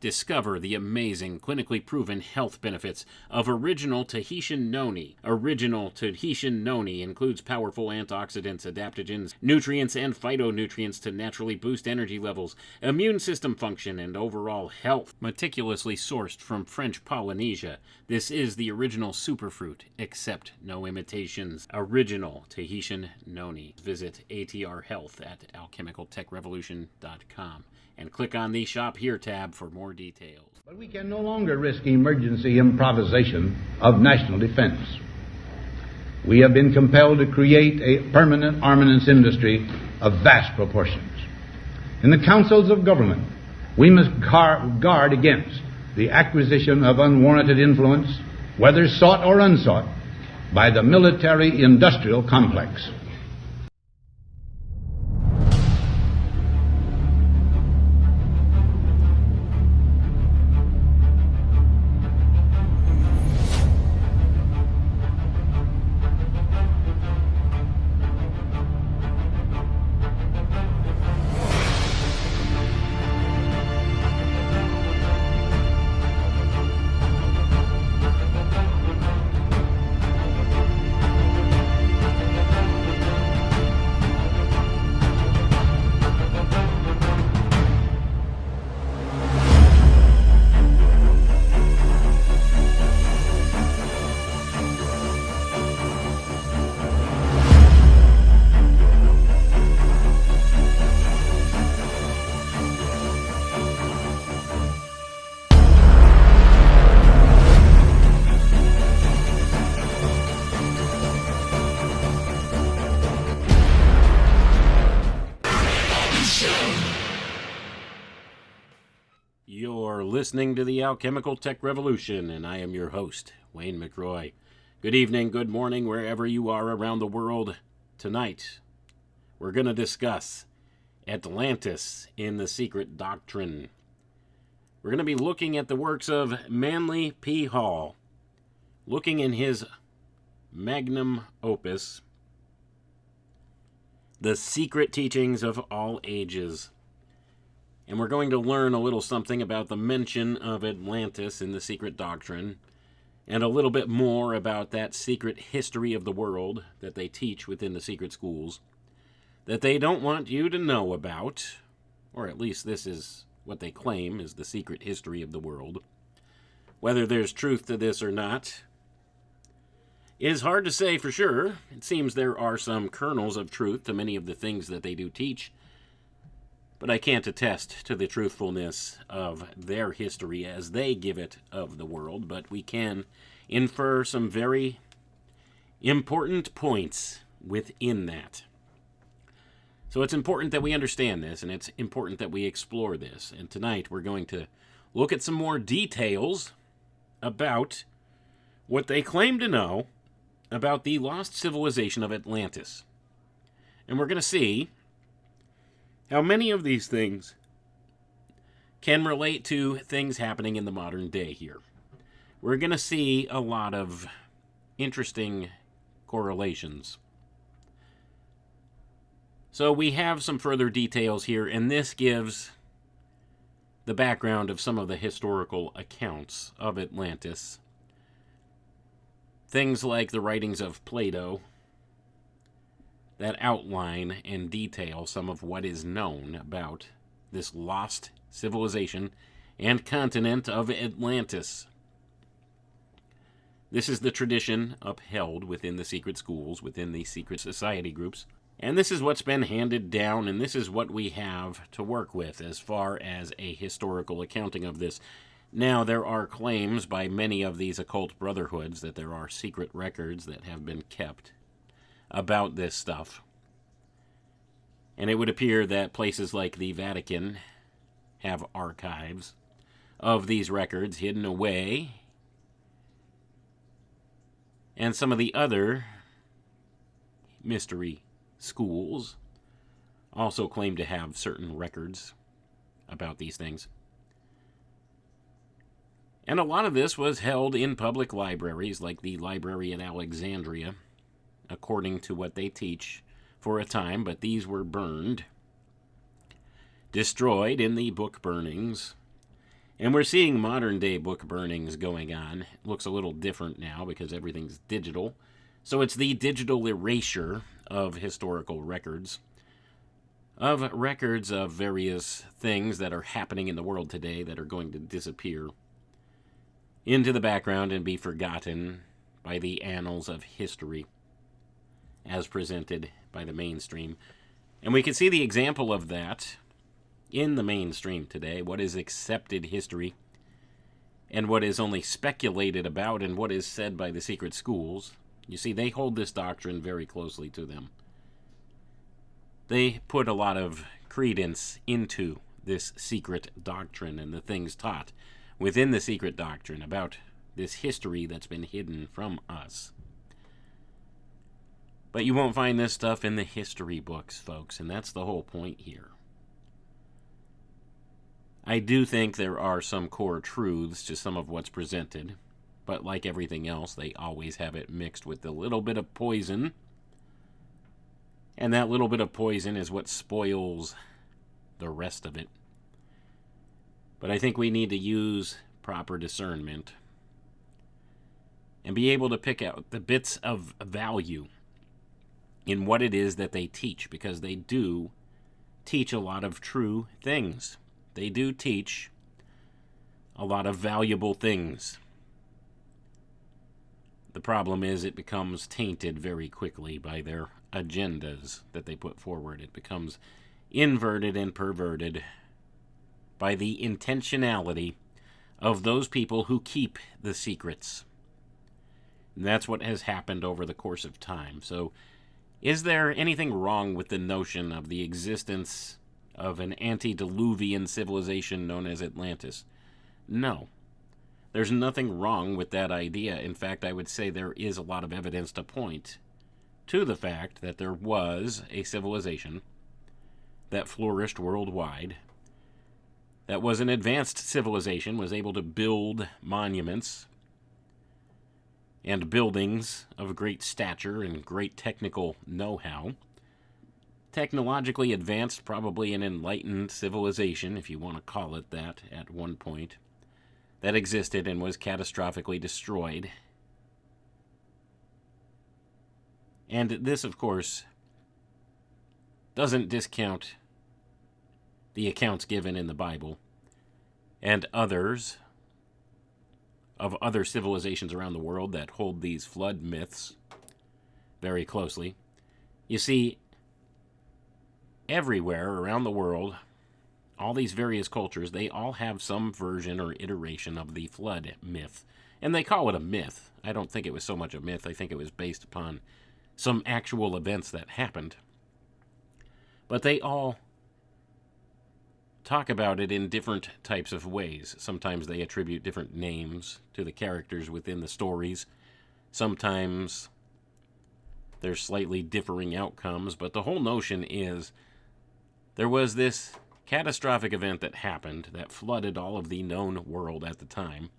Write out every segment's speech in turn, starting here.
Discover the amazing, clinically proven health benefits of original Tahitian noni. Original Tahitian noni includes powerful antioxidants, adaptogens, nutrients, and phytonutrients to naturally boost energy levels, immune system function, and overall health. Meticulously sourced from French Polynesia, this is the original superfruit. Accept no imitations. Original Tahitian noni. Visit ATR Health at alchemicaltechrevolution.com. and click on the Shop Here tab for more details. But we can no longer risk emergency improvisation of national defense. We have been compelled to create a permanent armaments industry of vast proportions. In the councils of government, we must guard against the acquisition of unwarranted influence, whether sought or unsought, by the military-industrial complex. You're listening to the Alchemical Tech Revolution, and I am your host, Wayne McRoy. Good evening, good morning, wherever you are around the world. Tonight, we're going to discuss Atlantis in the Secret Doctrine. We're going to be looking at the works of Manly P. Hall, looking in his magnum opus, The Secret Teachings of All Ages. And we're going to learn a little something about the mention of Atlantis in the Secret Doctrine, and a little bit more about that secret history of the world that they teach within the secret schools, that they don't want you to know about, or at least this is what they claim is the secret history of the world. Whether there's truth to this or not is hard to say for sure. It seems there are some kernels of truth to many of the things that they do teach, but I can't attest to the truthfulness of their history as they give it of the world, but we can infer some very important points within that. So it's important that we understand this, and it's important that we explore this. And tonight we're going to look at some more details about what they claim to know about the lost civilization of Atlantis. And we're going to see how many of these things can relate to things happening in the modern day here. We're going to see a lot of interesting correlations. So we have some further details here, and this gives the background of some of the historical accounts of Atlantis. Things like the writings of Plato that outline and detail some of what is known about this lost civilization and continent of Atlantis. This is the tradition upheld within the secret schools, within the secret society groups, and this is what's been handed down, and this is what we have to work with as far as a historical accounting of this. Now, there are claims by many of these occult brotherhoods that there are secret records that have been kept about this stuff. And it would appear that places like the Vatican have archives of these records hidden away. And some of the other mystery schools also claim to have certain records about these things. And a lot of this was held in public libraries, like the library at Alexandria, according to what they teach for a time, but these were burned, destroyed in the book burnings, And we're seeing modern-day book burnings going on. It looks a little different now because everything's digital. So it's the digital erasure of historical records, of various things that are happening in the world today that are going to disappear into the background and be forgotten by the annals of history as presented by the mainstream. And we can see the example of that in the mainstream today, what is accepted history and what is only speculated about and what is said by the secret schools. You see, they hold this doctrine very closely to them. They put a lot of credence into this secret doctrine and the things taught within the secret doctrine about this history that's been hidden from us. But you won't find this stuff in the history books, folks, and that's the whole point here. I do think there are some core truths to some of what's presented, but like everything else, they always have it mixed with a little bit of poison, and that little bit of poison is what spoils the rest of it. But I think we need to use proper discernment and be able to pick out the bits of value in what it is that they teach, because they do teach a lot of true things. They do teach a lot of valuable things. The problem is it becomes tainted very quickly by their agendas that they put forward. It becomes inverted and perverted by the intentionality of those people who keep the secrets. And that's what has happened over the course of time. So, is there anything wrong with the notion of the existence of an antediluvian civilization known as Atlantis? No. There's nothing wrong with that idea. In fact, I would say there is a lot of evidence to point to the fact that there was a civilization that flourished worldwide, that was an advanced civilization, was able to build monuments and buildings of great stature and great technical know-how. Technologically advanced, probably an enlightened civilization, if you want to call it that, at one point, that existed and was catastrophically destroyed. And this, of course, doesn't discount the accounts given in the Bible and others of other civilizations around the world that hold these flood myths very closely. You see, everywhere around the world, all these various cultures, they all have some version or iteration of the flood myth. And they call it a myth. I don't think it was so much a myth. I think it was based upon some actual events that happened. But they all talk about it in different types of ways. Sometimes they attribute different names to the characters within the stories. Sometimes there's slightly differing outcomes, but the whole notion is there was this catastrophic event that happened that flooded all of the known world at the time,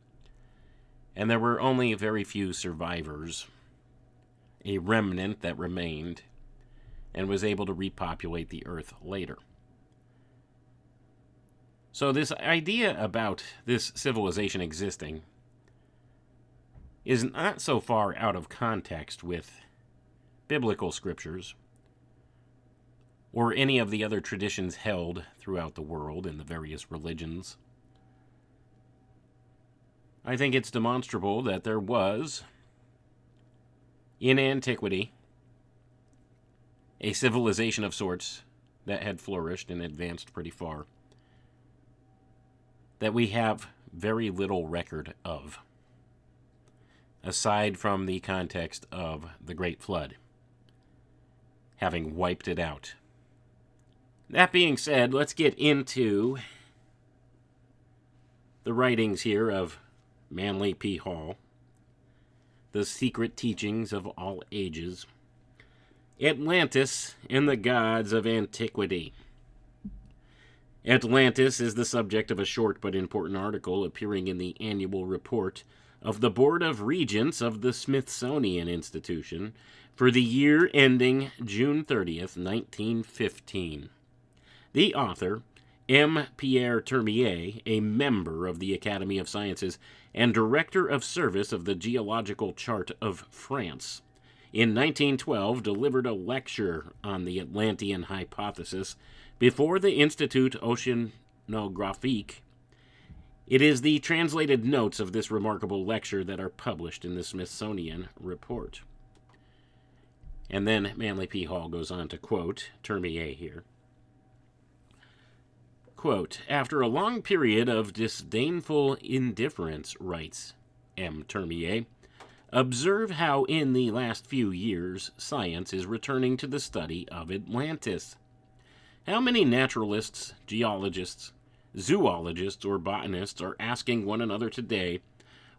and there were only very few survivors, a remnant that remained and was able to repopulate the earth later. So this idea about this civilization existing is not so far out of context with biblical scriptures or any of the other traditions held throughout the world in the various religions. I think it's demonstrable that there was, in antiquity, a civilization of sorts that had flourished and advanced pretty far, that we have very little record of, aside from the context of the Great Flood, having wiped it out. That being said, let's get into the writings here of Manly P. Hall, The Secret Teachings of All Ages, Atlantis and the Gods of Antiquity. Atlantis is the subject of a short but important article appearing in the annual report of the Board of Regents of the Smithsonian Institution for the year ending June 30th, 1915. The author, M. Pierre Termier, a member of the Academy of Sciences and Director of Service of the Geological Chart of France, in 1912 delivered a lecture on the Atlantean hypothesis before the Institut Oceanographique. It is the translated notes of this remarkable lecture that are published in the Smithsonian report. And then Manly P. Hall goes on to quote Termier here. Quote, "After a long period of disdainful indifference," writes M. Termier, "observe how in the last few years science is returning to the study of Atlantis. How many naturalists, geologists, zoologists, or botanists are asking one another today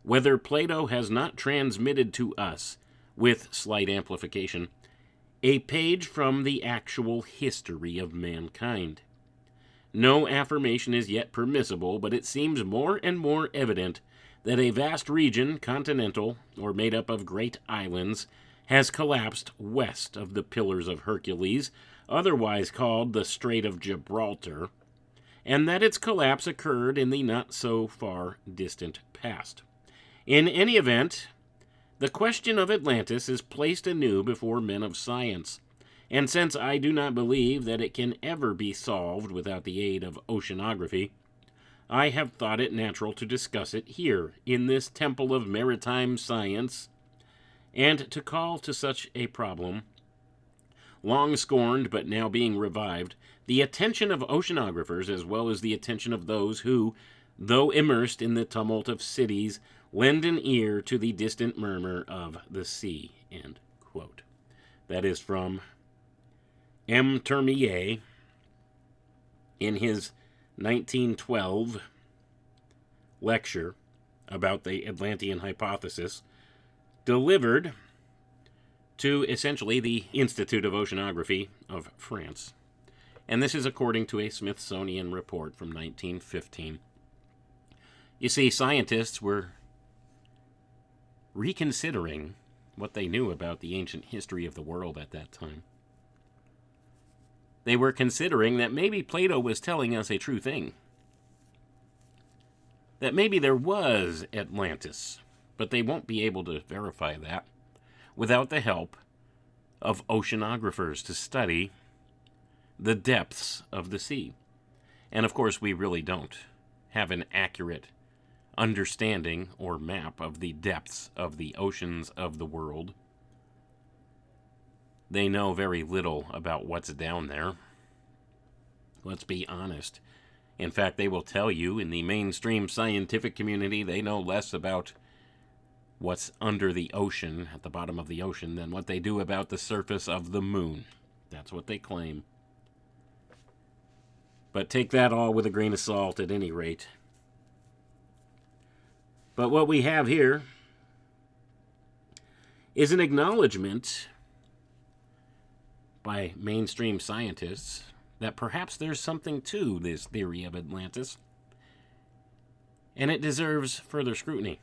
whether Plato has not transmitted to us, with slight amplification, a page from the actual history of mankind. No affirmation is yet permissible, but it seems more and more evident that a vast region, continental, or made up of great islands, has collapsed west of the Pillars of Hercules, otherwise called the Strait of Gibraltar, and that its collapse occurred in the not-so-far distant past. In any event, the question of Atlantis is placed anew before men of science, and since I do not believe that it can ever be solved without the aid of oceanography, I have thought it natural to discuss it here, in this temple of maritime science, and to call to such a problem, long scorned but now being revived, the attention of oceanographers as well as the attention of those who, though immersed in the tumult of cities, lend an ear to the distant murmur of the sea." End quote. That is from M. Termier in his 1912 lecture about the Atlantean hypothesis, delivered to essentially the Institute of Oceanography of France. And this is according to a Smithsonian report from 1915. You see, scientists were reconsidering what they knew about the ancient history of the world at that time. They were considering that maybe Plato was telling us a true thing. That maybe there was Atlantis, but they won't be able to verify that without the help of oceanographers to study the depths of the sea. And of course, we really don't have an accurate understanding or map of the depths of the oceans of the world. They know very little about what's down there. Let's be honest. In fact, they will tell you in the mainstream scientific community they know less about what's under the ocean, at the bottom of the ocean, than what they do about the surface of the moon. That's what they claim. But take that all with a grain of salt at any rate. But what we have here is an acknowledgement by mainstream scientists that perhaps there's something to this theory of Atlantis, and it deserves further scrutiny.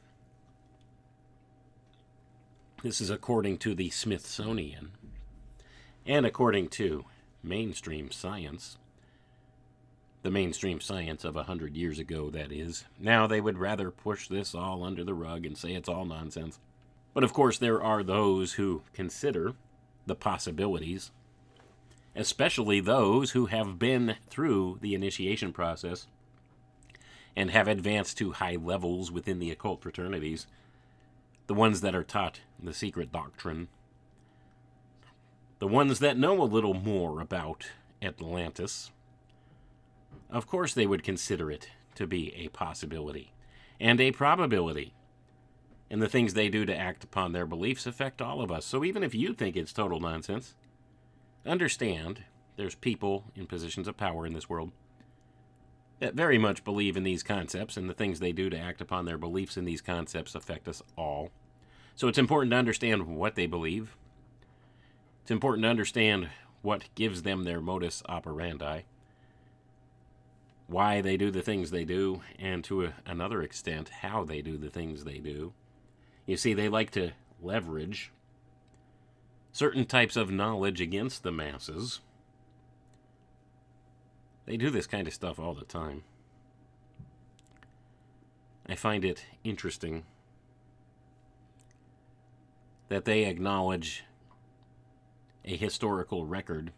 This is according to the Smithsonian, and according to mainstream science. The mainstream science of 100 years ago, that is. Now they would rather push this all under the rug and say it's all nonsense. But of course there are those who consider the possibilities, especially those who have been through the initiation process and have advanced to high levels within the occult fraternities, the ones that are taught the secret doctrine, the ones that know a little more about Atlantis. Of course they would consider it to be a possibility and a probability. And the things they do to act upon their beliefs affect all of us. So even if you think it's total nonsense, understand there's people in positions of power in this world that very much believe in these concepts, and the things they do to act upon their beliefs in these concepts affect us all. So it's important to understand what they believe. It's important to understand what gives them their modus operandi, why they do the things they do, and to another extent, how they do the things they do. You see, they like to leverage certain types of knowledge against the masses. They do this kind of stuff all the time. I find it interesting that they acknowledge a historical record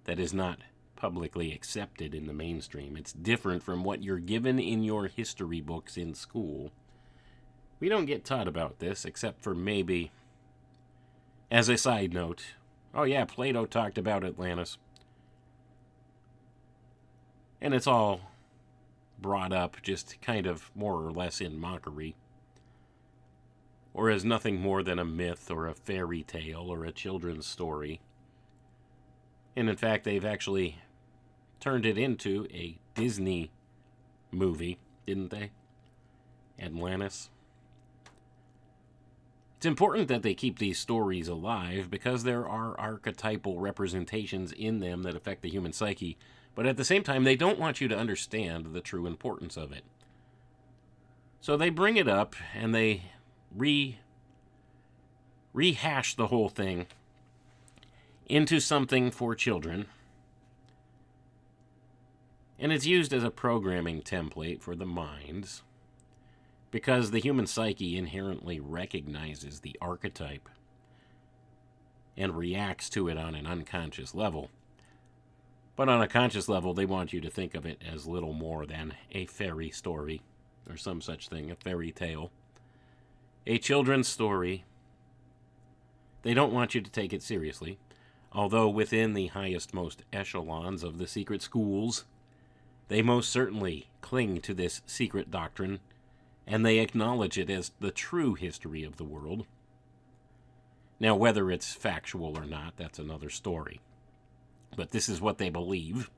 that is not publicly accepted in the mainstream. It's different from what you're given in your history books in school. We don't get taught about this, except for maybe, as a side note, oh yeah, Plato talked about Atlantis. And it's all brought up just kind of more or less in mockery, or as nothing more than a myth or a fairy tale or a children's story. And in fact, they've actually turned it into a Disney movie, didn't they? Atlantis. It's important that they keep these stories alive because there are archetypal representations in them that affect the human psyche, but at the same time, they don't want you to understand the true importance of it. So they bring it up and they rehash the whole thing into something for children. And it's used as a programming template for the minds because the human psyche inherently recognizes the archetype and reacts to it on an unconscious level. But on a conscious level, they want you to think of it as little more than a fairy story or some such thing, a fairy tale, a children's story. They don't want you to take it seriously, although within the highest, most echelons of the secret schools, they most certainly cling to this secret doctrine, and they acknowledge it as the true history of the world. Now, whether it's factual or not, that's another story. But this is what they believe,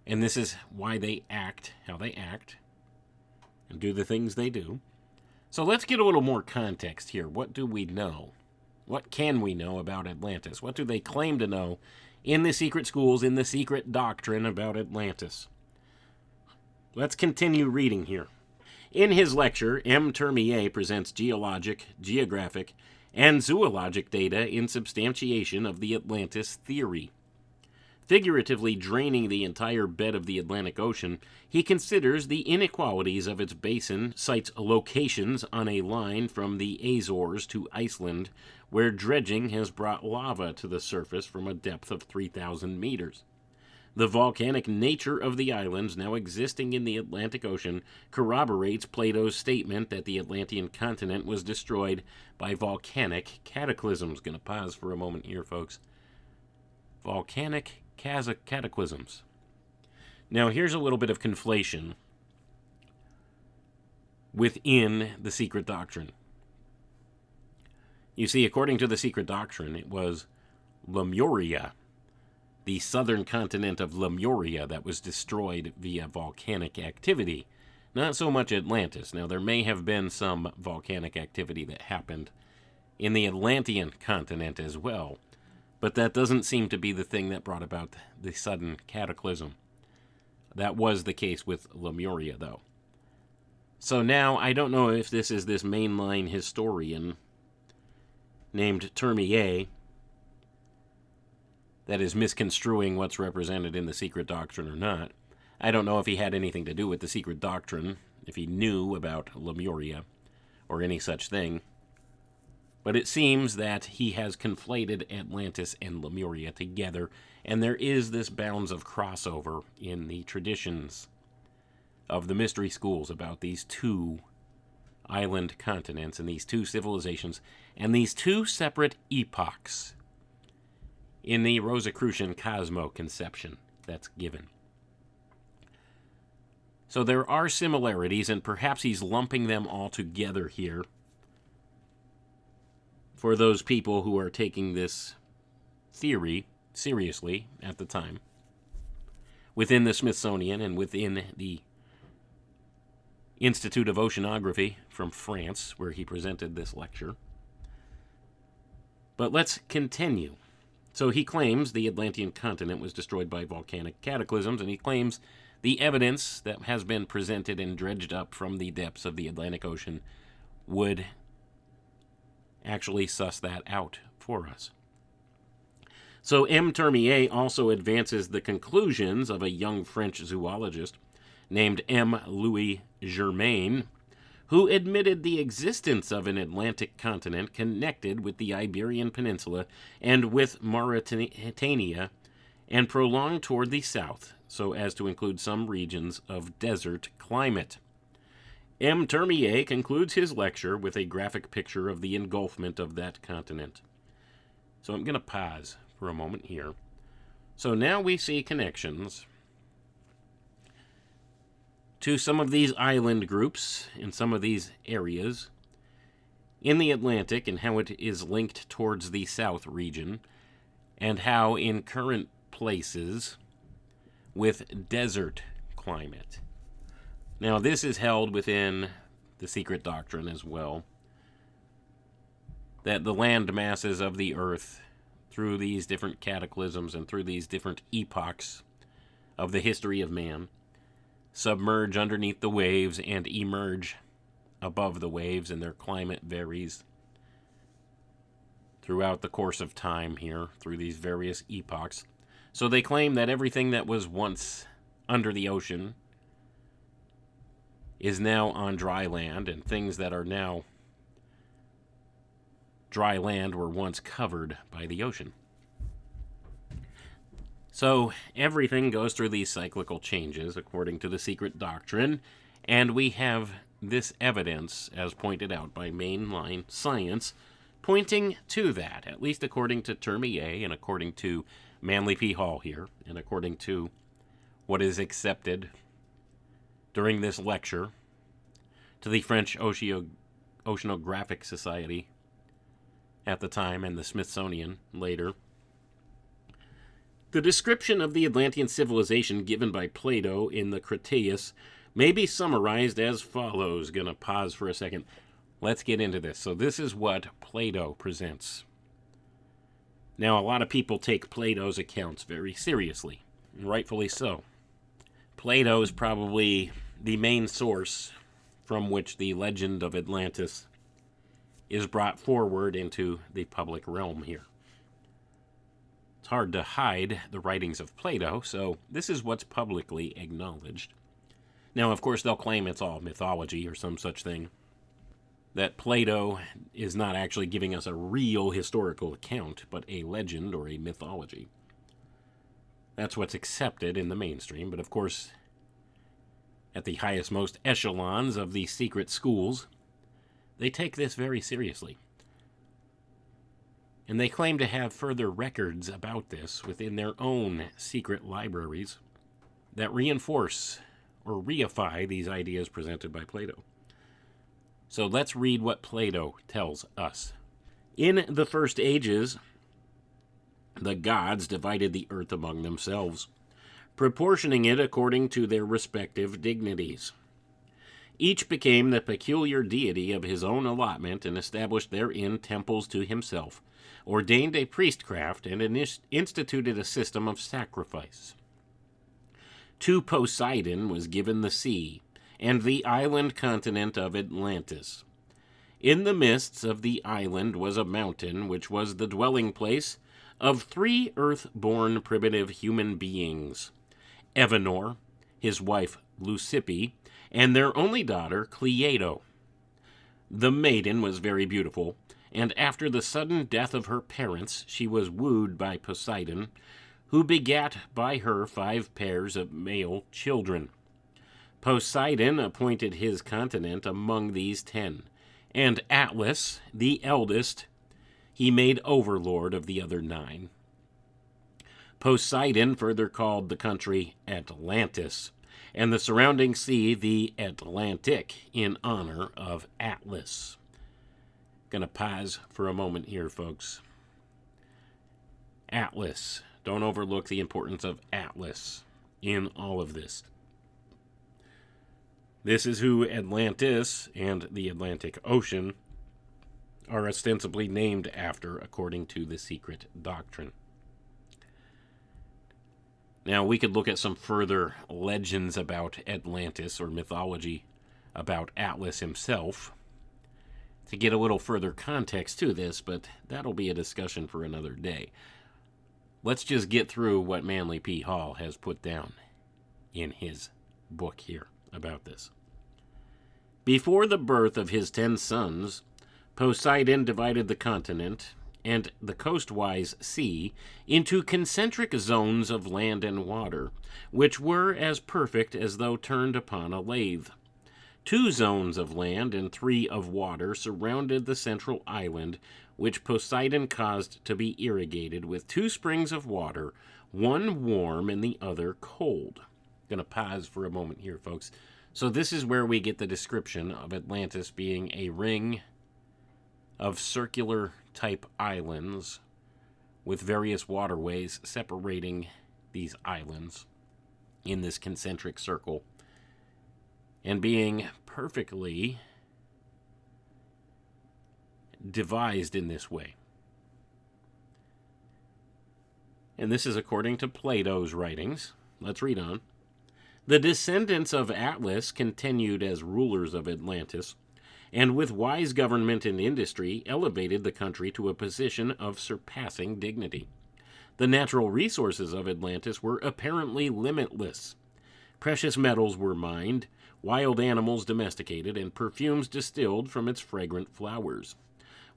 and this is why they act how they act and do the things they do. So let's get a little more context here. What do we know? What can we know about Atlantis? What do they claim to know in the secret schools, in the secret doctrine about Atlantis? Let's continue reading here. In his lecture, M. Termier presents geologic, geographic, and zoologic data in substantiation of the Atlantis theory. Figuratively draining the entire bed of the Atlantic Ocean, he considers the inequalities of its basin, cites locations on a line from the Azores to Iceland, where dredging has brought lava to the surface from a depth of 3,000 meters. The volcanic nature of the islands now existing in the Atlantic Ocean corroborates Plato's statement that the Atlantean continent was destroyed by volcanic cataclysms. Going to pause for a moment here, folks. Volcanic cataclysms. Now, here's a little bit of conflation within the secret doctrine. You see, according to the secret doctrine, it was Lemuria, the southern continent of Lemuria, that was destroyed via volcanic activity. Not so much Atlantis. Now, there may have been some volcanic activity that happened in the Atlantean continent as well, but that doesn't seem to be the thing that brought about the sudden cataclysm. That was the case with Lemuria, though. So now, I don't know if this is this mainline historian named Termier that is misconstruing what's represented in the secret doctrine or not. I don't know if he had anything to do with the secret doctrine, if he knew about Lemuria or any such thing. But it seems that he has conflated Atlantis and Lemuria together, and there is this bounds of crossover in the traditions of the mystery schools about these two island continents and these two civilizations and these two separate epochs in the Rosicrucian cosmo-conception that's given. So there are similarities, and perhaps he's lumping them all together here for those people who are taking this theory seriously at the time, within the Smithsonian and within the Institute of Oceanography from France, where he presented this lecture. But let's continue. So he claims the Atlantean continent was destroyed by volcanic cataclysms, and he claims the evidence that has been presented and dredged up from the depths of the Atlantic Ocean would actually suss that out for us. So M. Termier also advances the conclusions of a young French zoologist named M. Louis Germain, who admitted the existence of an Atlantic continent connected with the Iberian Peninsula and with Mauritania, and prolonged toward the south, so as to include some regions of desert climate. M. Termier concludes his lecture with a graphic picture of the engulfment of that continent. So I'm going to pause for a moment here. So now we see connections to some of these island groups in some of these areas in the Atlantic, and how it is linked towards the south region, and how in current places with desert climate. Now, this is held within the secret doctrine as well, that the land masses of the earth, through these different cataclysms and through these different epochs of the history of man, submerge underneath the waves and emerge above the waves, and their climate varies throughout the course of time here, through these various epochs. So they claim that everything that was once under the ocean is now on dry land, and things that are now dry land were once covered by the ocean. So everything goes through these cyclical changes according to the secret doctrine, and we have this evidence, as pointed out by mainline science, pointing to that, at least according to Termier and according to Manly P. Hall here, and according to what is accepted during this lecture to the French Oceanographic Society at the time, and the Smithsonian later. The description of the Atlantean civilization given by Plato in the Critias may be summarized as follows. Gonna pause for a second. Let's get into this. So this is what Plato presents. Now, a lot of people take Plato's accounts very seriously, and rightfully so. Plato is probably the main source from which the legend of Atlantis is brought forward into the public realm here. It's hard to hide the writings of Plato, so this is what's publicly acknowledged. Now, of course, they'll claim it's all mythology or some such thing, that Plato is not actually giving us a real historical account, but a legend or a mythology. That's what's accepted in the mainstream, but of course, at the highest, most echelons of the secret schools, they take this very seriously. And they claim to have further records about this within their own secret libraries that reinforce or reify these ideas presented by Plato. So let's read what Plato tells us. In the first ages, the gods divided the earth among themselves, proportioning it according to their respective dignities. Each became the peculiar deity of his own allotment and established therein temples to himself, ordained a priestcraft, and instituted a system of sacrifice. To Poseidon was given the sea, and the island continent of Atlantis. In the midst of the island was a mountain, which was the dwelling place of 3 earth-born primitive human beings, Evenor, his wife Leucippe, and their only daughter Cleito. The maiden was very beautiful, and after the sudden death of her parents, she was wooed by Poseidon, who begat by her 5 pairs of male children. Poseidon appointed his continent among these 10, and Atlas, the eldest, he made overlord of the other 9. Poseidon further called the country Atlantis, and the surrounding sea the Atlantic, in honor of Atlas. Gonna pause for a moment here, folks. Atlas. Don't overlook the importance of Atlas in all of this. This is who Atlantis and the Atlantic Ocean are ostensibly named after, according to the secret doctrine. Now, we could look at some further legends about Atlantis, or mythology about Atlas himself, to get a little further context to this, but that'll be a discussion for another day. let's just get through what Manly P. Hall has put down in his book here about this. Before the birth of his 10 sons, Poseidon divided the continent and the coastwise sea into concentric zones of land and water, which were as perfect as though turned upon a lathe. 2 zones of land and 3 of water surrounded the central island, which Poseidon caused to be irrigated with 2 springs of water, one warm and the other cold. I'm going to pause for a moment here, folks. So this is where we get the description of Atlantis being a ring of circular type islands with various waterways separating these islands in this concentric circle, and being perfectly devised in this way. And this is according to Plato's writings. Let's read on. The descendants of Atlas continued as rulers of Atlantis, and with wise government and industry elevated the country to a position of surpassing dignity. The natural resources of Atlantis were apparently limitless. Precious metals were mined, wild animals domesticated, and perfumes distilled from its fragrant flowers.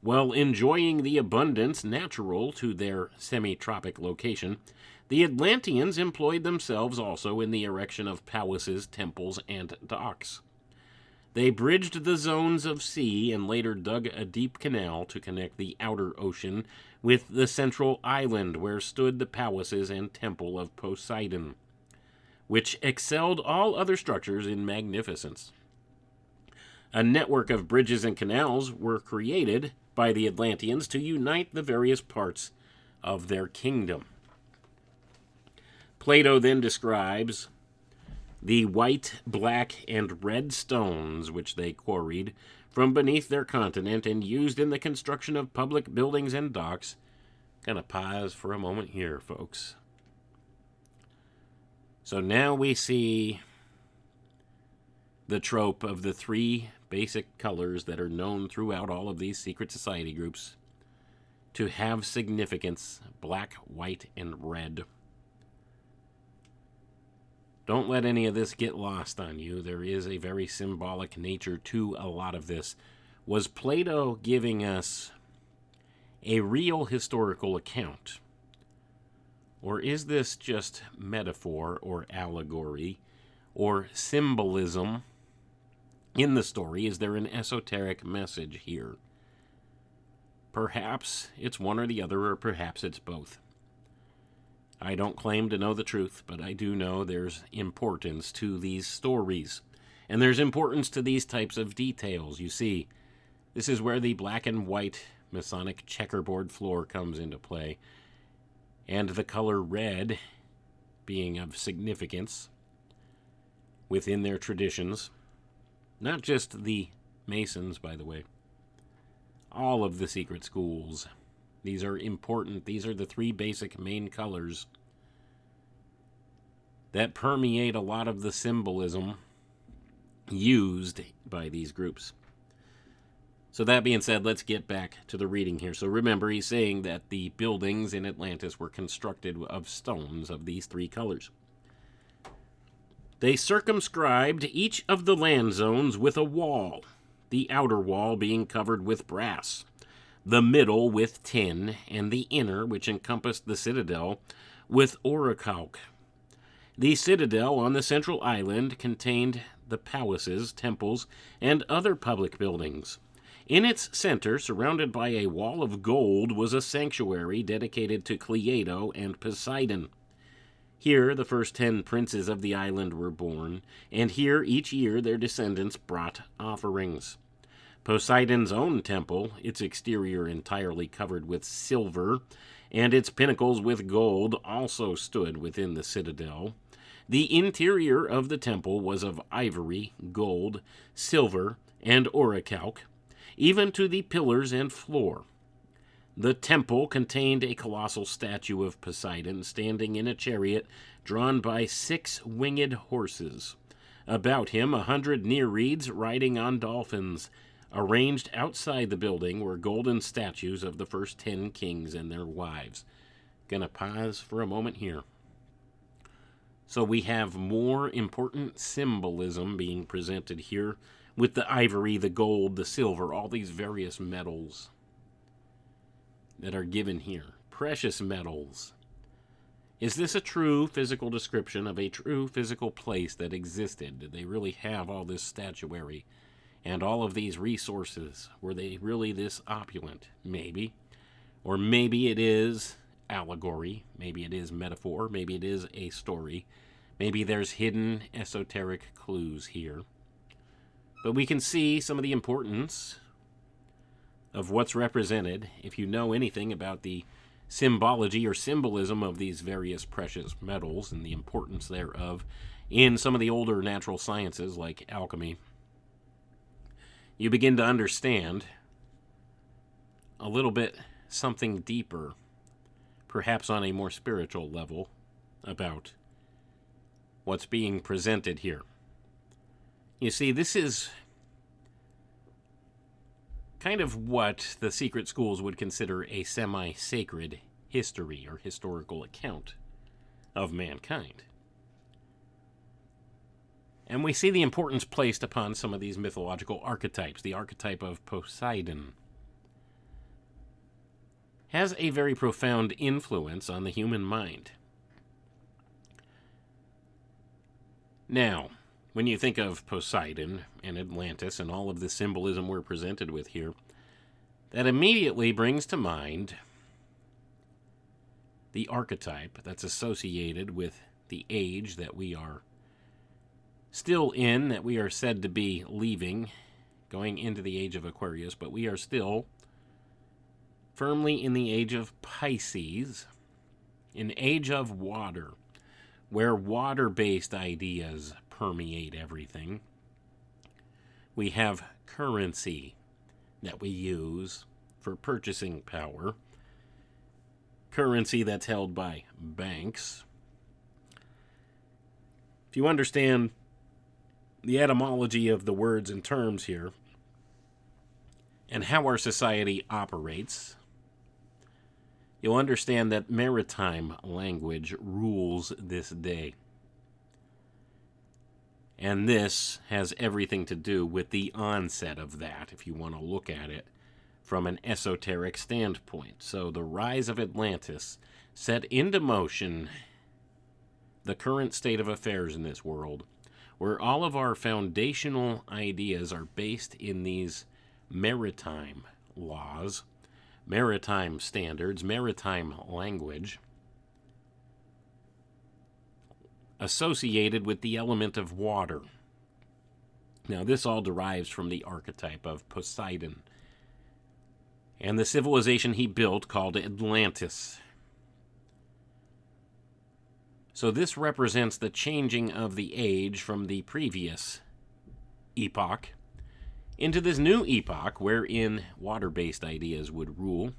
While enjoying the abundance natural to their semi-tropic location, the Atlanteans employed themselves also in the erection of palaces, temples, and docks. They bridged the zones of sea and later dug a deep canal to connect the outer ocean with the central island where stood the palaces and temple of Poseidon, which excelled all other structures in magnificence. A network of bridges and canals were created by the Atlanteans to unite the various parts of their kingdom. Plato then describes the white, black, and red stones which they quarried from beneath their continent and used in the construction of public buildings and docks. Gonna pause for a moment here, folks. So now we see the trope of the 3 basic colors that are known throughout all of these secret society groups to have significance: black, white, and red. Don't let any of this get lost on you. There is a very symbolic nature to a lot of this. Was Plato giving us a real historical account? Or is this just metaphor or allegory or symbolism in the story? Is there an esoteric message here? Perhaps it's one or the other, or perhaps it's both. I don't claim to know the truth, but I do know there's importance to these stories. And there's importance to these types of details. You see, this is where the black and white Masonic checkerboard floor comes into play. And the color red being of significance within their traditions. Not just the Masons, by the way. All of the secret schools. These are important. These are the 3 basic main colors that permeate a lot of the symbolism used by these groups. So that being said, let's get back to the reading here. So remember, he's saying that the buildings in Atlantis were constructed of stones of these 3 colors. They circumscribed each of the land zones with a wall, the outer wall being covered with brass, the middle with tin, and the inner, which encompassed the citadel, with orichalc. The citadel on the central island contained the palaces, temples, and other public buildings. In its center, surrounded by a wall of gold, was a sanctuary dedicated to Cleito and Poseidon. Here the first 10 princes of the island were born, and here each year their descendants brought offerings. Poseidon's own temple, its exterior entirely covered with silver, and its pinnacles with gold, also stood within the citadel. The interior of the temple was of ivory, gold, silver, and orichalc, even to the pillars and floor. The temple contained a colossal statue of Poseidon standing in a chariot drawn by 6 winged horses. About him 100 Nereids riding on dolphins. Arranged outside the building were golden statues of the first 10 kings and their wives. Gonna pause for a moment here. So we have more important symbolism being presented here with the ivory, the gold, the silver, all these various metals that are given here. Precious metals. Is this a true physical description of a true physical place that existed? Did they really have all this statuary and all of these resources? Were they really this opulent? Maybe. Or maybe it is allegory. Maybe it is metaphor. Maybe it is a story. Maybe there's hidden esoteric clues here. But we can see some of the importance of what's represented if you know anything about the symbology or symbolism of these various precious metals and the importance thereof in some of the older natural sciences like alchemy. You begin to understand a little bit something deeper, perhaps on a more spiritual level, about what's being presented here. You see, this is kind of what the secret schools would consider a semi-sacred history or historical account of mankind. And we see the importance placed upon some of these mythological archetypes. The archetype of Poseidon has a very profound influence on the human mind. Now, when you think of Poseidon and Atlantis and all of the symbolism we're presented with here, that immediately brings to mind the archetype that's associated with the age that we are still in, that we are said to be leaving, going into the age of Aquarius, but we are still firmly in the age of Pisces, an age of water, where water-based ideas permeate everything. We have currency that we use for purchasing power, currency that's held by banks. If you understand the etymology of the words and terms here and how our society operates, you'll understand that maritime language rules this day. And this has everything to do with the onset of that, if you want to look at it from an esoteric standpoint. So the rise of Atlantis set into motion the current state of affairs in this world, where all of our foundational ideas are based in these maritime laws, maritime standards, maritime language, associated with the element of water. Now, this all derives from the archetype of Poseidon and the civilization he built called Atlantis. So this represents the changing of the age from the previous epoch into this new epoch wherein water-based ideas would rule.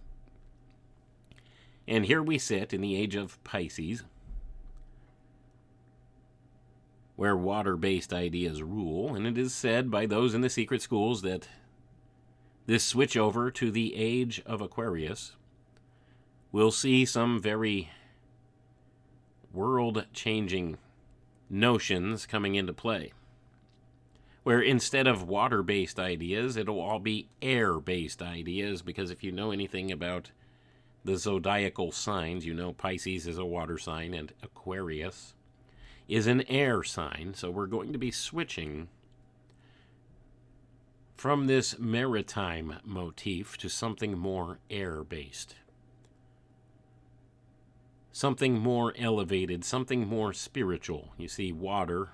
And here we sit in the age of Pisces, where water-based ideas rule, and it is said by those in the secret schools that this switch over to the age of Aquarius will see some very world-changing notions coming into play, where instead of water-based ideas, it'll all be air-based ideas, because if you know anything about the zodiacal signs, you know Pisces is a water sign and Aquarius is an air sign. So we're going to be switching from this maritime motif to something more air-based, something more elevated, something more spiritual. You see, water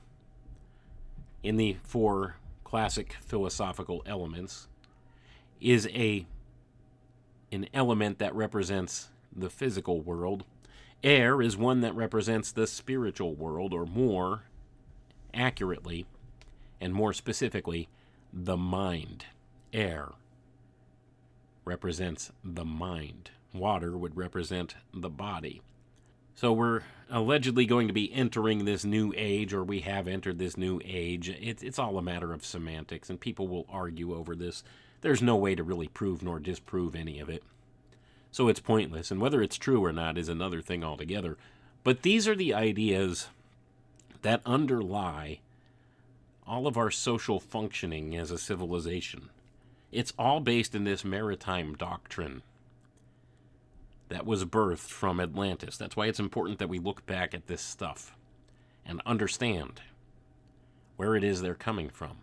in the four classic philosophical elements is an element that represents the physical world. Air is one that represents the spiritual world, or more accurately and more specifically, the mind. Air represents the mind. Water would represent the body. So we're allegedly going to be entering this new age, or we have entered this new age. It's all a matter of semantics, and people will argue over this. There's no way to really prove nor disprove any of it. so it's pointless. And whether it's true or not is another thing altogether. But these are the ideas that underlie all of our social functioning as a civilization. It's all based in this maritime doctrine that was birthed from Atlantis. That's why it's important that we look back at this stuff and understand where it is they're coming from.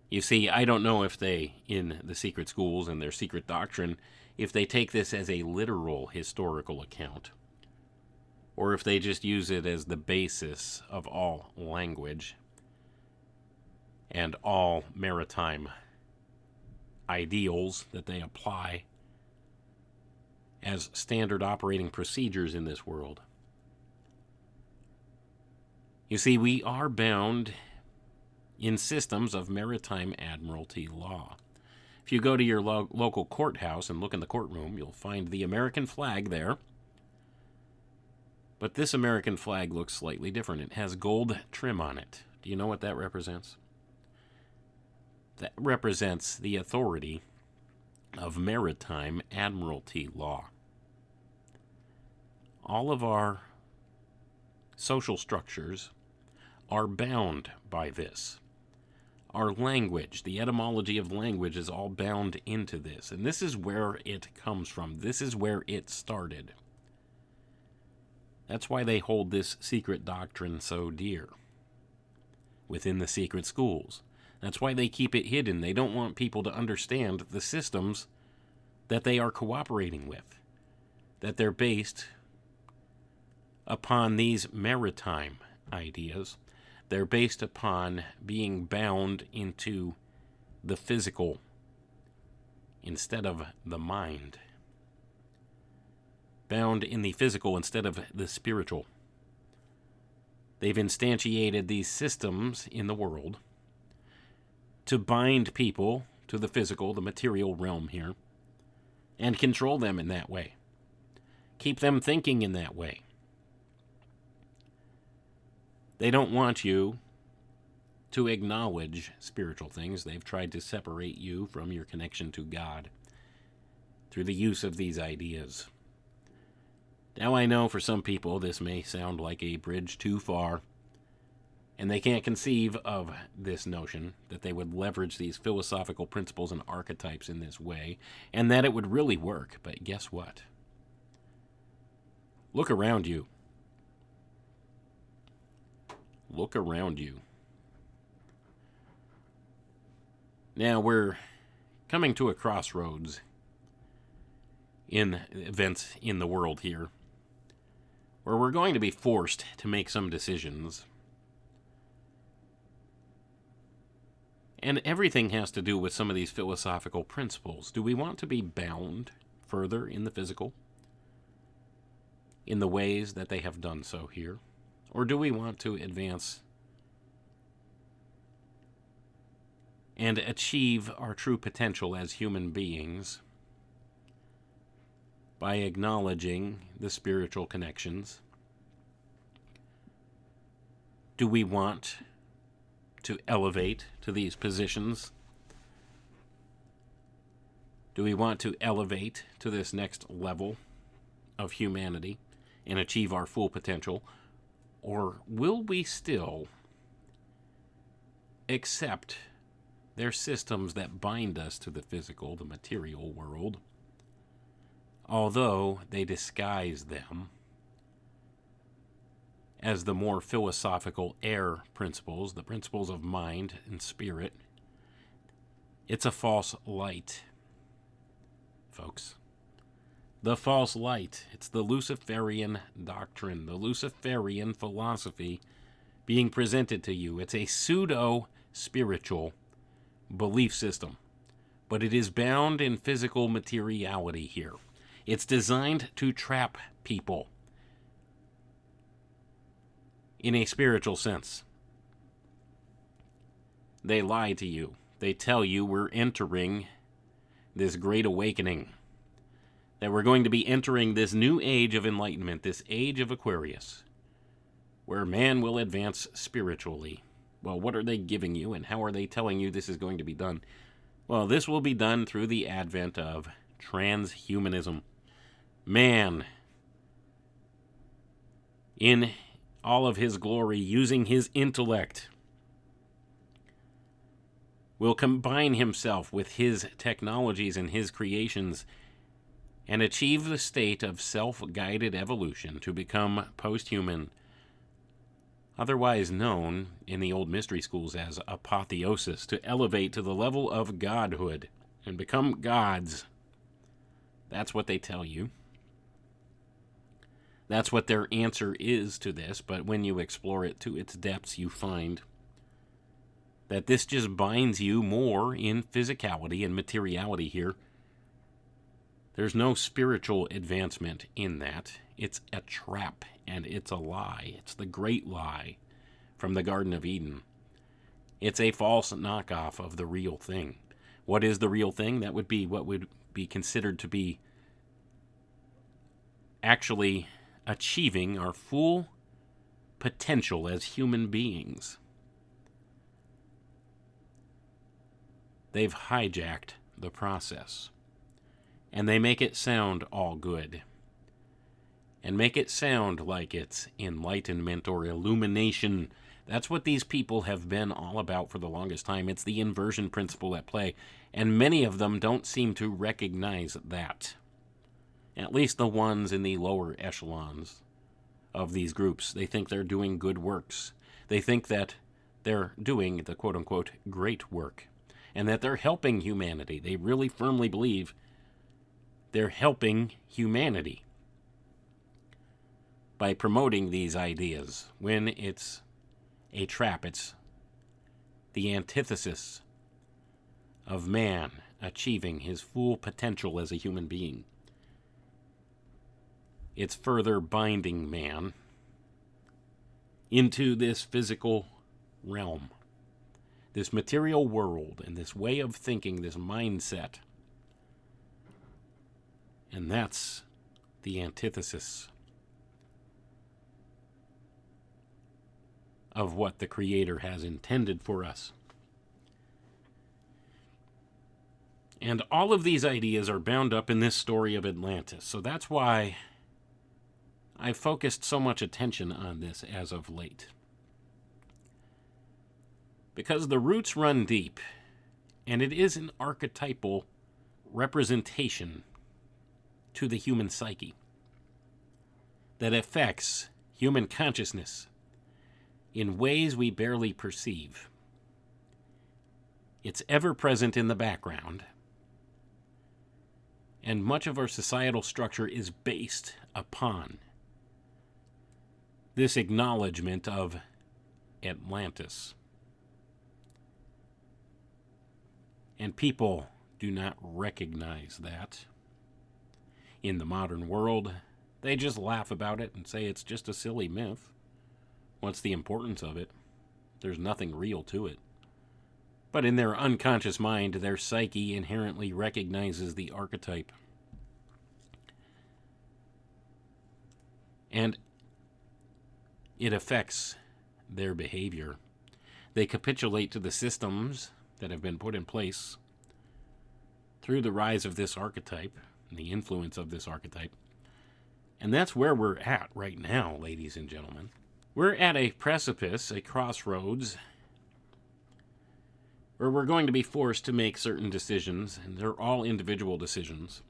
You see, I don't know if they, in the secret schools and their secret doctrine, if they take this as a literal historical account, or if they just use it as the basis of all language and all maritime ideals that they apply as standard operating procedures in this world. You see, we are bound in systems of maritime admiralty law. If you go to your local courthouse and look in the courtroom, you'll find the American flag there. But this American flag looks slightly different. It has gold trim on it. Do you know what that represents? That represents the authority of maritime admiralty law. All of our social structures are bound by this. Our language, the etymology of language, is all bound into this. And this is where it comes from. This is where it started. That's why they hold this secret doctrine so dear within the secret schools. That's why they keep it hidden. They don't want people to understand the systems that they are cooperating with, that they're based upon these maritime ideas. They're based upon being bound into the physical instead of the mind. Bound in the physical instead of the spiritual. They've instantiated these systems in the world to bind people to the physical, the material realm here, and control them in that way. Keep them thinking in that way. They don't want you to acknowledge spiritual things. They've tried to separate you from your connection to God through the use of these ideas. Now I know for some people this may sound like a bridge too far, and they can't conceive of this notion that they would leverage these philosophical principles and archetypes in this way, and that it would really work. But guess what? Look around you. Look around you. Now we're coming to a crossroads in events in the world here, where we're going to be forced to make some decisions. And everything has to do with some of these philosophical principles. Do we want to be bound further in the physical, in the ways that they have done so here? Or do we want to advance and achieve our true potential as human beings by acknowledging the spiritual connections? Do we want to elevate to these positions? Do we want to elevate to this next level of humanity and achieve our full potential? Or will we still accept their systems that bind us to the physical, the material world, although they disguise them as the more philosophical air principles, the principles of mind and spirit? It's a false light, folks. The false light. It's the Luciferian doctrine, the Luciferian philosophy being presented to you. It's a pseudo-spiritual belief system, but it is bound in physical materiality here. It's designed to trap people in a spiritual sense. They lie to you. They tell you we're entering this great awakening, that we're going to be entering this new age of enlightenment, this age of Aquarius, where man will advance spiritually. Well, what are they giving you, and how are they telling you this is going to be done? Well, this will be done through the advent of transhumanism. Man, in all of his glory, using his intellect, will combine himself with his technologies and his creations and achieve the state of self-guided evolution to become post-human, otherwise known in the old mystery schools as apotheosis, to elevate to the level of godhood and become gods. That's what they tell you. That's what their answer is to this, but when you explore it to its depths, you find that this just binds you more in physicality and materiality here. There's no spiritual advancement in that. It's a trap, and it's a lie. It's the great lie from the Garden of Eden. It's a false knockoff of the real thing. What is the real thing? That would be what would be considered to be actually achieving our full potential as human beings. They've hijacked the process, and they make it sound all good, and make it sound like it's enlightenment or illumination. That's what these people have been all about for the longest time. It's the inversion principle at play, and many of them don't seem to recognize that. At least the ones in the lower echelons of these groups. They think they're doing good works. They think that they're doing the quote-unquote great work, and that they're helping humanity. They really firmly believe they're helping humanity by promoting these ideas, when it's a trap. It's the antithesis of man achieving his full potential as a human being. It's further binding man into this physical realm, this material world, and this way of thinking, this mindset. And that's the antithesis of what the Creator has intended for us. And all of these ideas are bound up in this story of Atlantis. So that's why I've focused so much attention on this as of late. Because the roots run deep, and it is an archetypal representation to the human psyche that affects human consciousness in ways we barely perceive. It's ever present in the background, and much of our societal structure is based upon this acknowledgement of Atlantis. And people do not recognize that. In the modern world, they just laugh about it and say it's just a silly myth. What's the importance of it? There's nothing real to it. But in their unconscious mind, their psyche inherently recognizes the archetype. And it affects their behavior. They capitulate to the systems that have been put in place through the rise of this archetype and the influence of this archetype. And that's where we're at right now, ladies and gentlemen. We're at a precipice, a crossroads, where we're going to be forced to make certain decisions, and they're all individual decisions.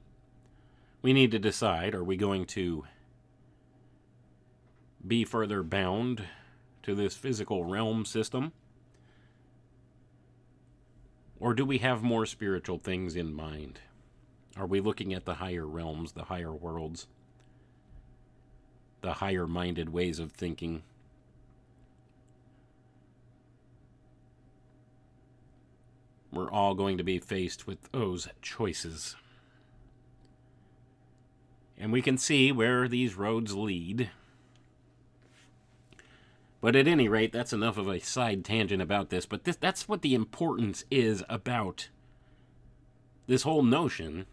We need to decide, are we going to be further bound to this physical realm system? Or do we have more spiritual things in mind? Are we looking at the higher realms, the higher worlds, the higher-minded ways of thinking? We're all going to be faced with those choices. And we can see where these roads lead. But at any rate, that's enough of a side tangent about this. But that's what the importance is about this whole notion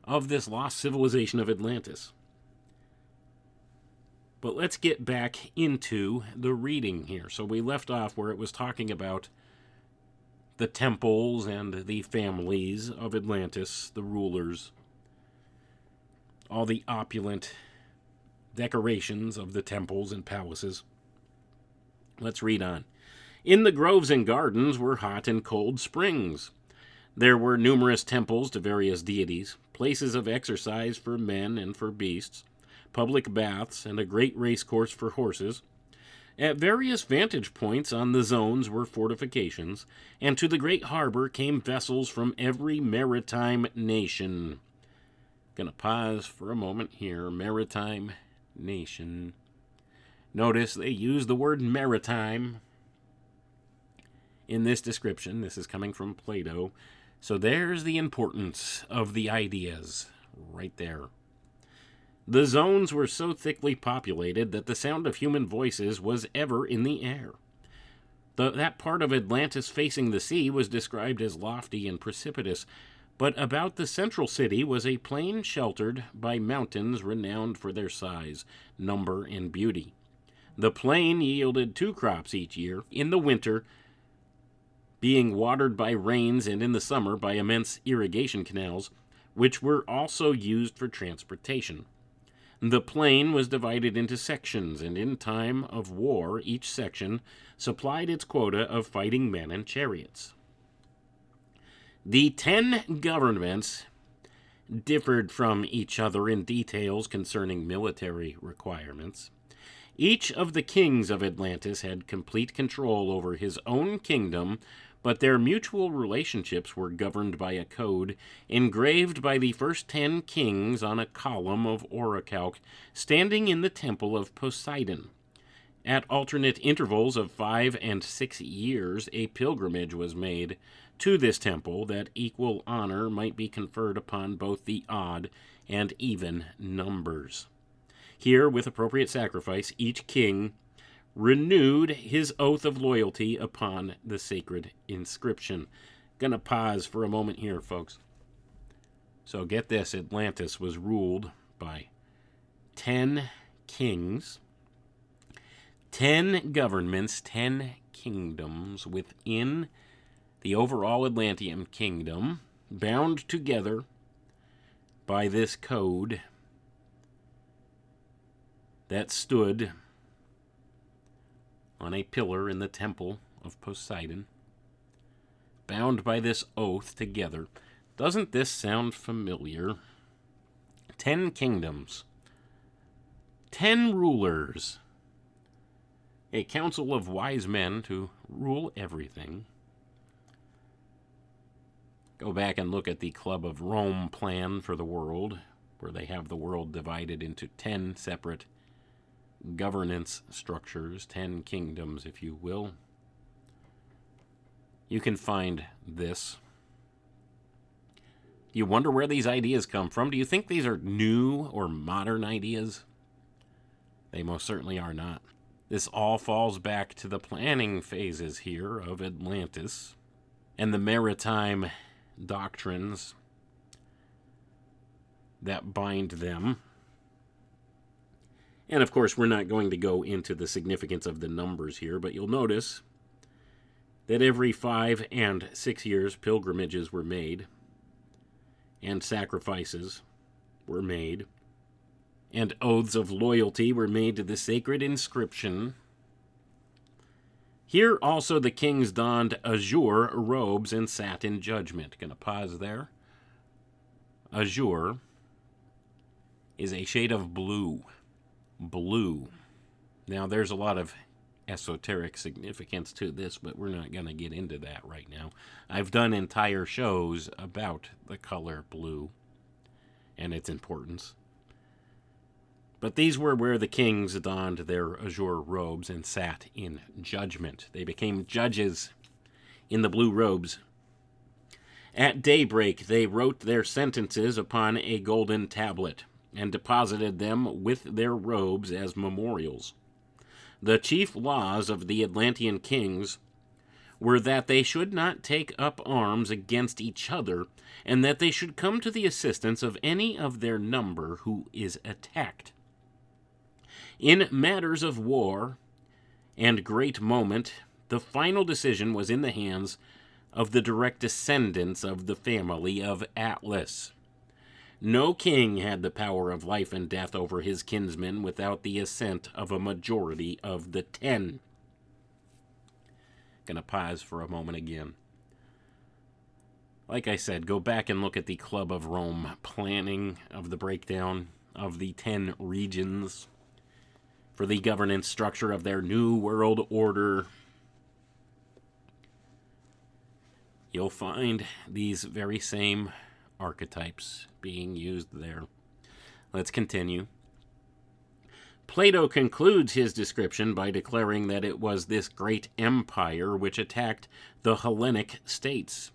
of this lost civilization of Atlantis. But let's get back into the reading here. So we left off where it was talking about the temples and the families of Atlantis, the rulers. all the opulent decorations of the temples and palaces. Let's read on. In the groves and gardens were hot and cold springs. There were numerous temples to various deities, places of exercise for men and for beasts, public baths, and a great racecourse for horses. At various vantage points on the zones were fortifications, and to the great harbor came vessels from every maritime nation. Gonna pause for a moment here. Maritime nation. Notice they use the word maritime in this description. This is coming from Plato. So there's the importance of the ideas right there. The zones were so thickly populated that the sound of human voices was ever in the air. That part of Atlantis facing the sea was described as lofty and precipitous, but about the central city was a plain sheltered by mountains renowned for their size, number, and beauty. The plain yielded 2 crops each year, in the winter being watered by rains and in the summer by immense irrigation canals, which were also used for transportation. The plain was divided into sections, and in time of war each section supplied its quota of fighting men and chariots. The 10 governments differed from each other in details concerning military requirements. Each of the kings of Atlantis had complete control over his own kingdom, but their mutual relationships were governed by a code engraved by the first 10 kings on a column of orichalc standing in the temple of Poseidon. At alternate intervals of 5 and 6 years, a pilgrimage was made to this temple that equal honor might be conferred upon both the odd and even numbers. Here, with appropriate sacrifice, each king renewed his oath of loyalty upon the sacred inscription. Gonna pause for a moment here, folks. So get this, Atlantis was ruled by 10 kings, 10 governments, 10 kingdoms within the overall Atlantean kingdom, bound together by this code that stood on a pillar in the temple of Poseidon, bound by this oath together. Doesn't this sound familiar? 10 kingdoms, 10 rulers, a council of wise men to rule everything. Go back and look at the Club of Rome plan for the world, where they have the world divided into 10 separate governance structures, 10 kingdoms, if you will. You can find this. You wonder where these ideas come from. Do you think these are new or modern ideas? They most certainly are not. This all falls back to the planning phases here of Atlantis and the maritime doctrines that bind them. And of course, we're not going to go into the significance of the numbers here, but you'll notice that every 5 and 6 years pilgrimages were made, and sacrifices were made, and oaths of loyalty were made to the sacred inscription. Here also the kings donned azure robes and sat in judgment. Gonna pause there. Azure is a shade of blue. Blue. Now, there's a lot of esoteric significance to this, but we're not going to get into that right now. I've done entire shows about the color blue and its importance. But these were where the kings donned their azure robes and sat in judgment. They became judges in the blue robes. At daybreak, they wrote their sentences upon a golden tablet and deposited them with their robes as memorials. The chief laws of the Atlantean kings were that they should not take up arms against each other, and that they should come to the assistance of any of their number who is attacked. In matters of war and great moment, the final decision was in the hands of the direct descendants of the family of Atlas. No king had the power of life and death over his kinsmen without the assent of a majority of the 10. Gonna pause for a moment again. Like I said, go back and look at the Club of Rome planning of the breakdown of the 10 regions for the governance structure of their new world order. You'll find these very same archetypes being used there. Let's continue. Plato concludes his description by declaring that it was this great empire which attacked the Hellenic states.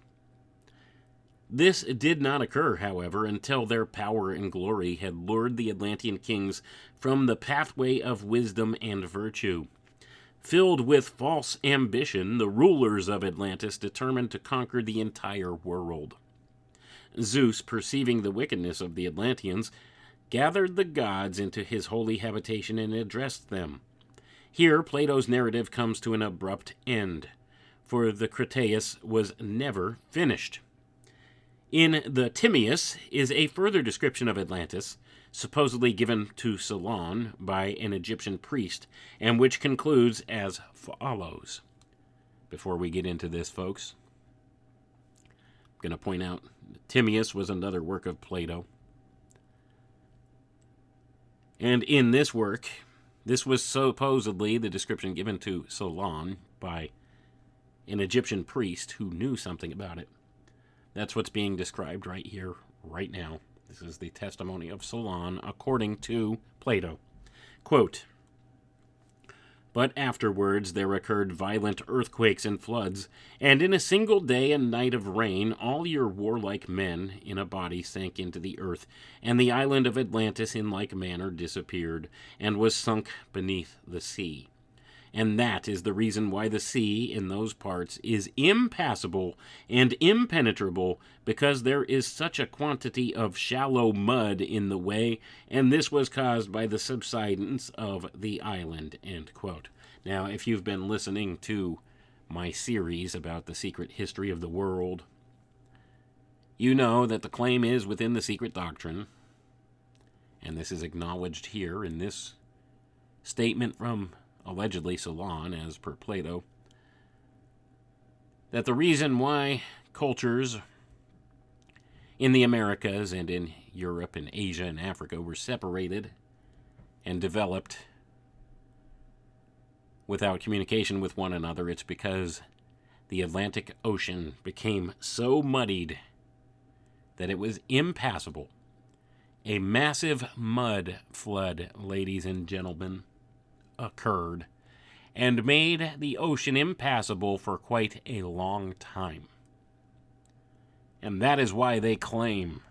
This did not occur, however, until their power and glory had lured the Atlantean kings from the pathway of wisdom and virtue. Filled with false ambition, the rulers of Atlantis determined to conquer the entire world. Zeus, perceiving the wickedness of the Atlanteans, gathered the gods into his holy habitation and addressed them. Here, Plato's narrative comes to an abrupt end, for the Critias was never finished. In the Timaeus is a further description of Atlantis, supposedly given to Solon by an Egyptian priest, and which concludes as follows. Before we get into this, folks, I'm going to point out Timaeus was another work of Plato. And in this work, this was supposedly the description given to Solon by an Egyptian priest who knew something about it. That's what's being described right here, right now. This is the testimony of Solon according to Plato. Quote, "But afterwards there occurred violent earthquakes and floods, and in a single day and night of rain all your warlike men in a body sank into the earth, and the island of Atlantis in like manner disappeared, and was sunk beneath the sea. And that is the reason why the sea in those parts is impassable and impenetrable, because there is such a quantity of shallow mud in the way, and this was caused by the subsidence of the island." End quote. Now, if you've been listening to my series about the secret history of the world, you know that the claim is within the secret doctrine, and this is acknowledged here in this statement from allegedly Solon, as per Plato, that the reason why cultures in the Americas and in Europe and Asia and Africa were separated and developed without communication with one another, it's because the Atlantic Ocean became so muddied that it was impassable. A massive mud flood, ladies and gentlemen, occurred and made the ocean impassable for quite a long time. And that is why they claim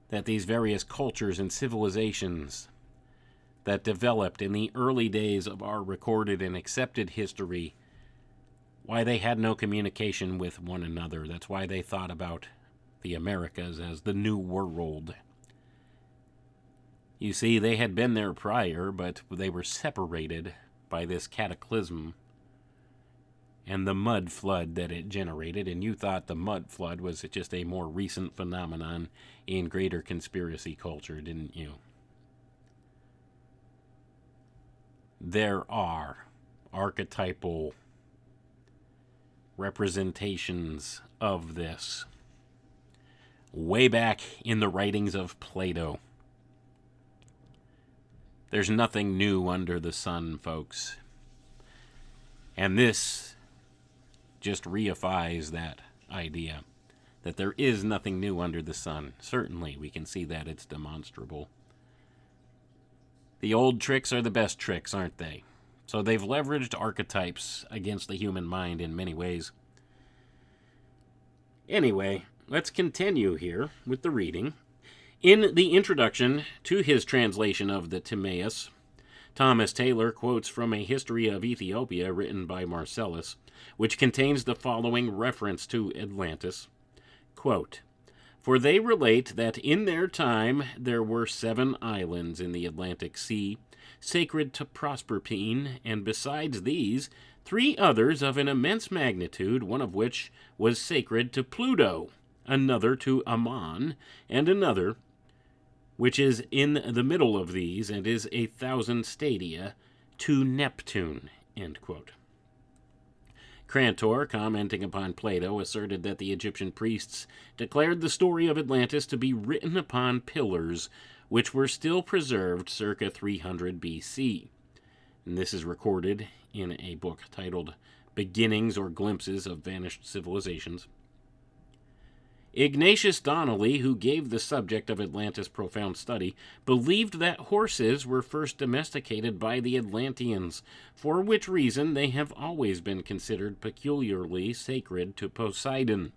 that these various cultures and civilizations that developed in the early days of our recorded and accepted history, why they had no communication with one another. That's why they thought about the Americas as the New World. You see, they had been there prior, but they were separated by this cataclysm and the mud flood that it generated, and you thought the mud flood was just a more recent phenomenon in greater conspiracy culture, didn't you? There are archetypal representations of this way back in the writings of Plato. There's nothing new under the sun, folks. And this just reifies that idea, that there is nothing new under the sun. Certainly, we can see that it's demonstrable. The old tricks are the best tricks, aren't they? So they've leveraged archetypes against the human mind in many ways. Anyway, let's continue here with the reading. In the introduction to his translation of the Timaeus, Thomas Taylor quotes from a history of Ethiopia written by Marcellus, which contains the following reference to Atlantis. Quote, "For they relate that in their time there were 7 islands in the Atlantic Sea, sacred to Proserpine, and besides these, 3 others of an immense magnitude, one of which was sacred to Pluto. another to Ammon, and another, which is in the middle of these and is 1,000 stadia, to Neptune." End quote. Crantor, commenting upon Plato, asserted that the Egyptian priests declared the story of Atlantis to be written upon pillars, which were still preserved circa 300 BC. And this is recorded in a book titled Beginnings or Glimpses of Vanished Civilizations. Ignatius Donnelly, who gave the subject of Atlantis profound study, believed that horses were first domesticated by the Atlanteans, for which reason they have always been considered peculiarly sacred to Poseidon.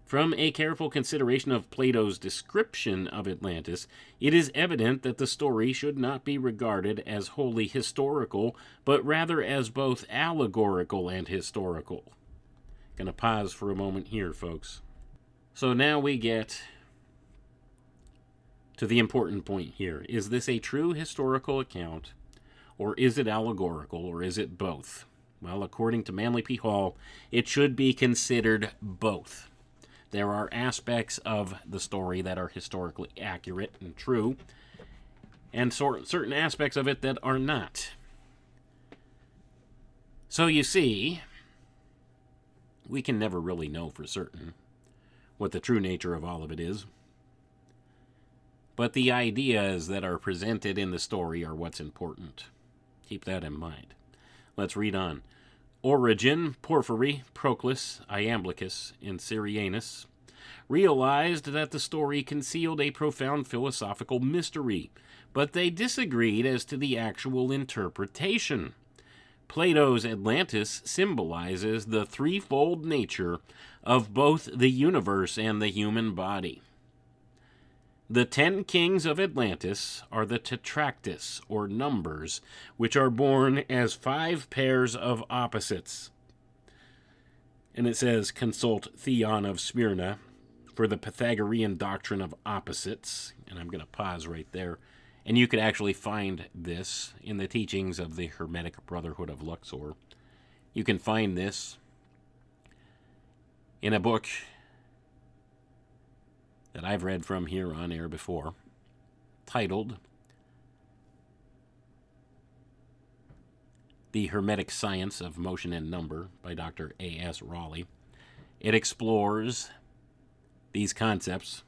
From a careful consideration of Plato's description of Atlantis, it is evident that the story should not be regarded as wholly historical, but rather as both allegorical and historical. Gonna pause for a moment here, folks. So now we get to the important point here. Is this a true historical account, or is it allegorical, or is it both? Well, according to Manly P. Hall, it should be considered both. There are aspects of the story that are historically accurate and true, and certain aspects of it that are not. So you see, we can never really know for certain what the true nature of all of it is. But the ideas that are presented in the story are what's important. Keep that in mind. Let's read on. Origen, Porphyry, Proclus, Iamblichus, and Syrianus realized that the story concealed a profound philosophical mystery, but they disagreed as to the actual interpretation. Plato's Atlantis symbolizes the threefold nature of both the universe and the human body. The 10 kings of Atlantis are the tetractys, or numbers, which are born as 5 pairs of opposites. And it says, consult Theon of Smyrna for the Pythagorean doctrine of opposites. And I'm going to pause right there. And you could actually find this in the teachings of the Hermetic Brotherhood of Luxor. You can find this in a book that I've read from here on air before, titled The Hermetic Science of Motion and Number by Dr. A.S. Raleigh. It explores these concepts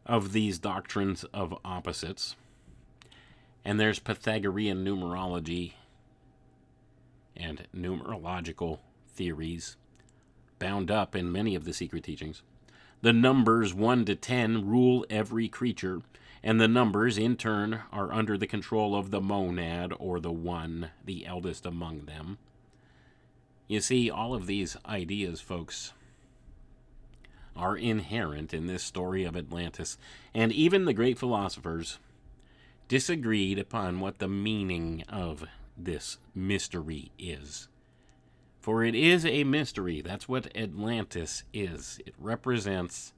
of these doctrines of opposites. And there's Pythagorean numerology and numerological theories bound up in many of the secret teachings. The numbers 1 to 10 rule every creature, and the numbers, in turn, are under the control of the monad, or the one, the eldest among them. You see, all of these ideas, folks, are inherent in this story of Atlantis, and even the great philosophers disagreed upon what the meaning of this mystery is. For it is a mystery. That's what Atlantis is. It represents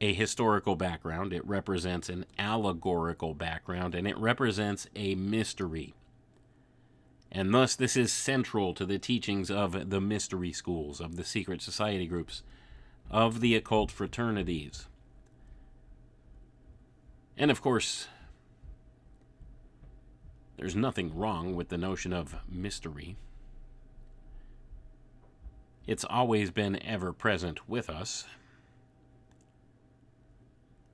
a historical background, it represents an allegorical background, and it represents a mystery. And thus this is central to the teachings of the mystery schools, of the secret society groups, of the occult fraternities. And of course, there's nothing wrong with the notion of mystery. It's always been ever present with us.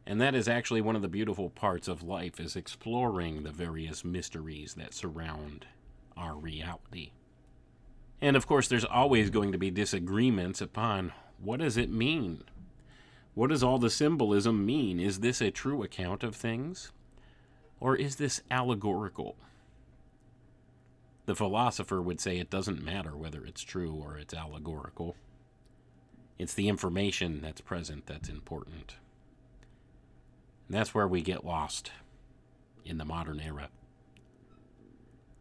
And that is actually one of the beautiful parts of life, is exploring the various mysteries that surround our reality. And of course, there's always going to be disagreements upon what does it mean? What does all the symbolism mean? Is this a true account of things? Or is this allegorical? The philosopher would say it doesn't matter whether it's true or it's allegorical. It's the information that's present that's important. And that's where we get lost in the modern era.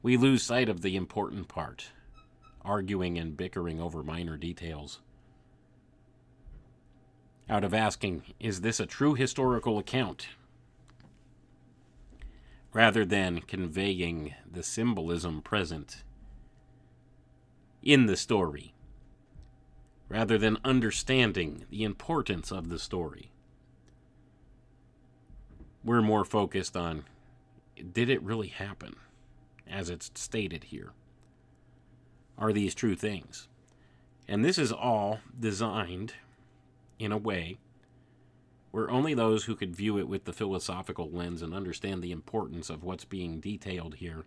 We lose sight of the important part, arguing and bickering over minor details. Out of asking, is this a true historical account? Rather than conveying the symbolism present in the story. rather than understanding the importance of the story. We're more focused on, did it really happen, as it's stated here? Are these true things? And this is all designed in a way where only those who could view it with the philosophical lens and understand the importance of what's being detailed here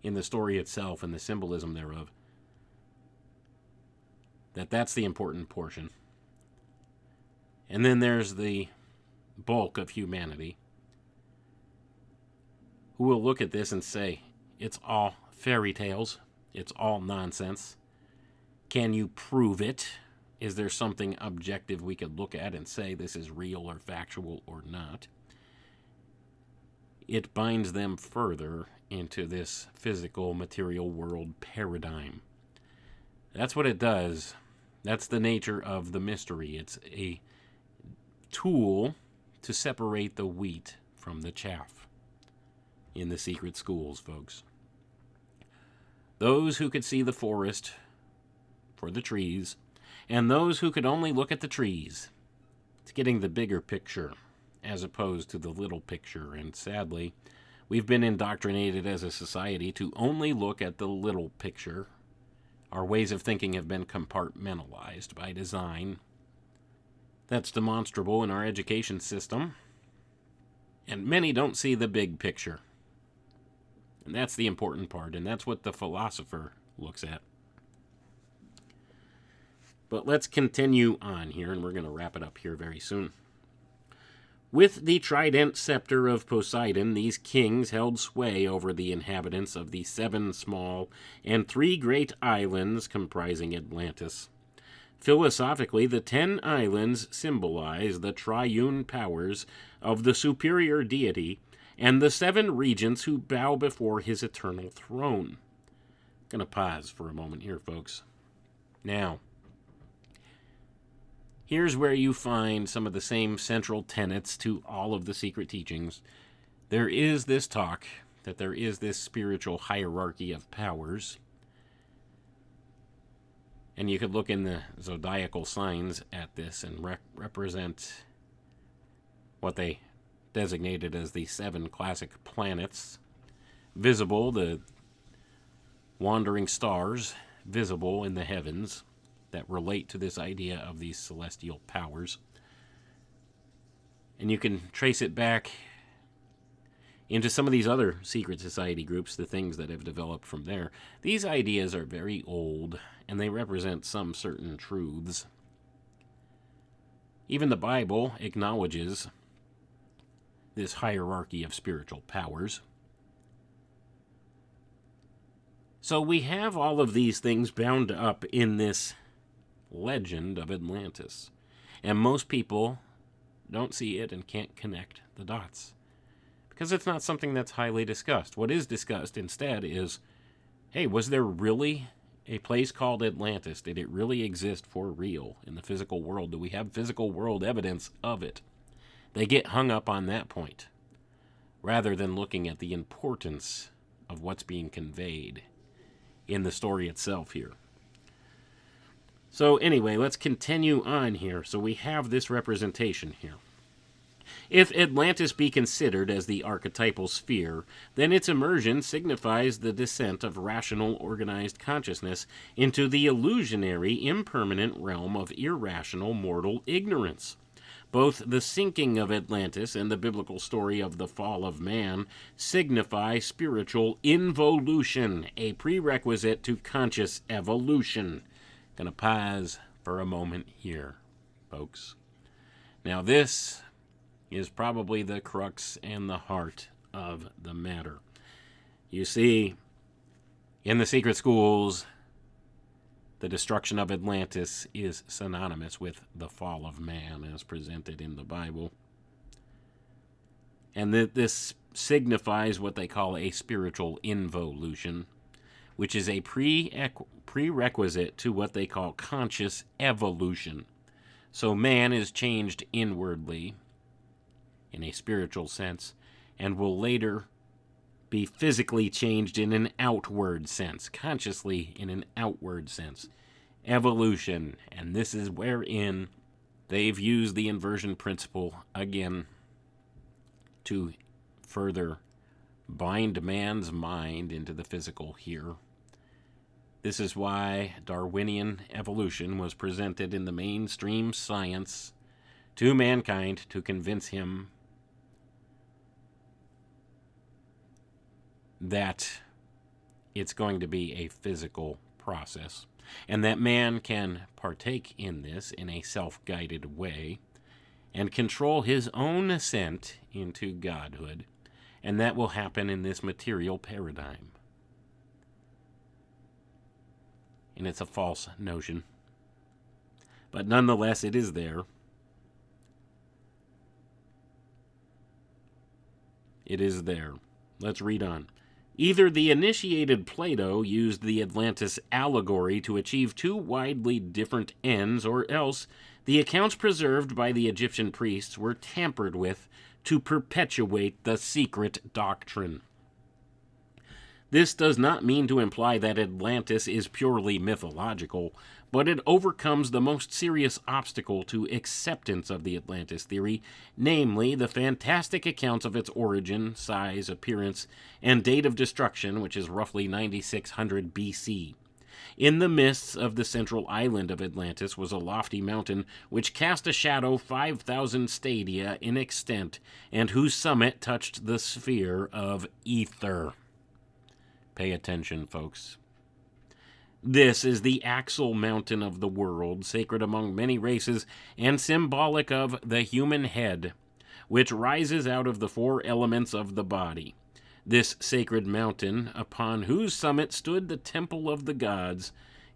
in the story itself and the symbolism thereof, that's the important portion. And then there's the bulk of humanity who will look at this and say, it's all fairy tales, it's all nonsense. Can you prove it? Is there something objective we could look at and say this is real or factual or not? It binds them further into this physical, material world paradigm. That's what it does. That's the nature of the mystery. It's a tool to separate the wheat from the chaff in the secret schools, folks. Those who could see the forest for the trees, and those who could only look at the trees. It's getting the bigger picture as opposed to the little picture, and sadly, we've been indoctrinated as a society to only look at the little picture. Our ways of thinking have been compartmentalized by design. That's demonstrable in our education system, and many don't see the big picture. And that's the important part, and that's what the philosopher looks at. But let's continue on here, and we're going to wrap it up here very soon. With the trident scepter of Poseidon, these kings held sway over the inhabitants of the 7 small and 3 great islands comprising Atlantis. Philosophically, the 10 islands symbolize the triune powers of the superior deity and the 7 regents who bow before his eternal throne. I'm going to pause for a moment here, folks. Now, here's where you find some of the same central tenets to all of the secret teachings. There is this talk that there is this spiritual hierarchy of powers. And you could look in the zodiacal signs at this and represent what they designated as the 7 classic planets. Visible, the wandering stars, visible in the heavens, that relate to this idea of these celestial powers. And you can trace it back into some of these other secret society groups, the things that have developed from there. These ideas are very old, and they represent some certain truths. Even the Bible acknowledges this hierarchy of spiritual powers. So we have all of these things bound up in this legend of Atlantis. And most people don't see it and can't connect the dots, because it's not something that's highly discussed. What is discussed instead is, hey, was there really a place called Atlantis? Did it really exist for real in the physical world? Do we have physical world evidence of it? They get hung up on that point, rather than looking at the importance of what's being conveyed in the story itself here. So anyway, let's continue on here. So we have this representation here. If Atlantis be considered as the archetypal sphere, then its immersion signifies the descent of rational, organized consciousness into the illusionary, impermanent realm of irrational, mortal ignorance. Both the sinking of Atlantis and the biblical story of the fall of man signify spiritual involution, a prerequisite to conscious evolution. Gonna pause for a moment here, folks. Now this is probably the crux and the heart of the matter. You see, in the secret schools, the destruction of Atlantis is synonymous with the fall of man as presented in the Bible. And this signifies what they call a spiritual involution, which is a prerequisite to what they call conscious evolution. So man is changed inwardly in a spiritual sense, and will later be physically changed in an outward sense, consciously in an outward sense. evolution. And this is wherein they've used the inversion principle again to further bind man's mind into the physical here. This is why Darwinian evolution was presented in the mainstream science to mankind to convince him that it's going to be a physical process, and that man can partake in this in a self-guided way and control his own ascent into godhood, and that will happen in this material paradigm. And it's a false notion. But nonetheless, it is there. It is there. Let's read on. Either the initiated Plato used the Atlantis allegory to achieve two widely different ends, or else the accounts preserved by the Egyptian priests were tampered with to perpetuate the secret doctrine. This does not mean to imply that Atlantis is purely mythological, but it overcomes the most serious obstacle to acceptance of the Atlantis theory, namely the fantastic accounts of its origin, size, appearance, and date of destruction, which is roughly 9600 BC. In the midst of the central island of Atlantis was a lofty mountain which cast a shadow 5,000 stadia in extent, and whose summit touched the sphere of ether. Pay attention, folks. This is the axle mountain of the world, sacred among many races, and symbolic of the human head, which rises out of the four elements of the body. This sacred mountain, upon whose summit stood the temple of the gods,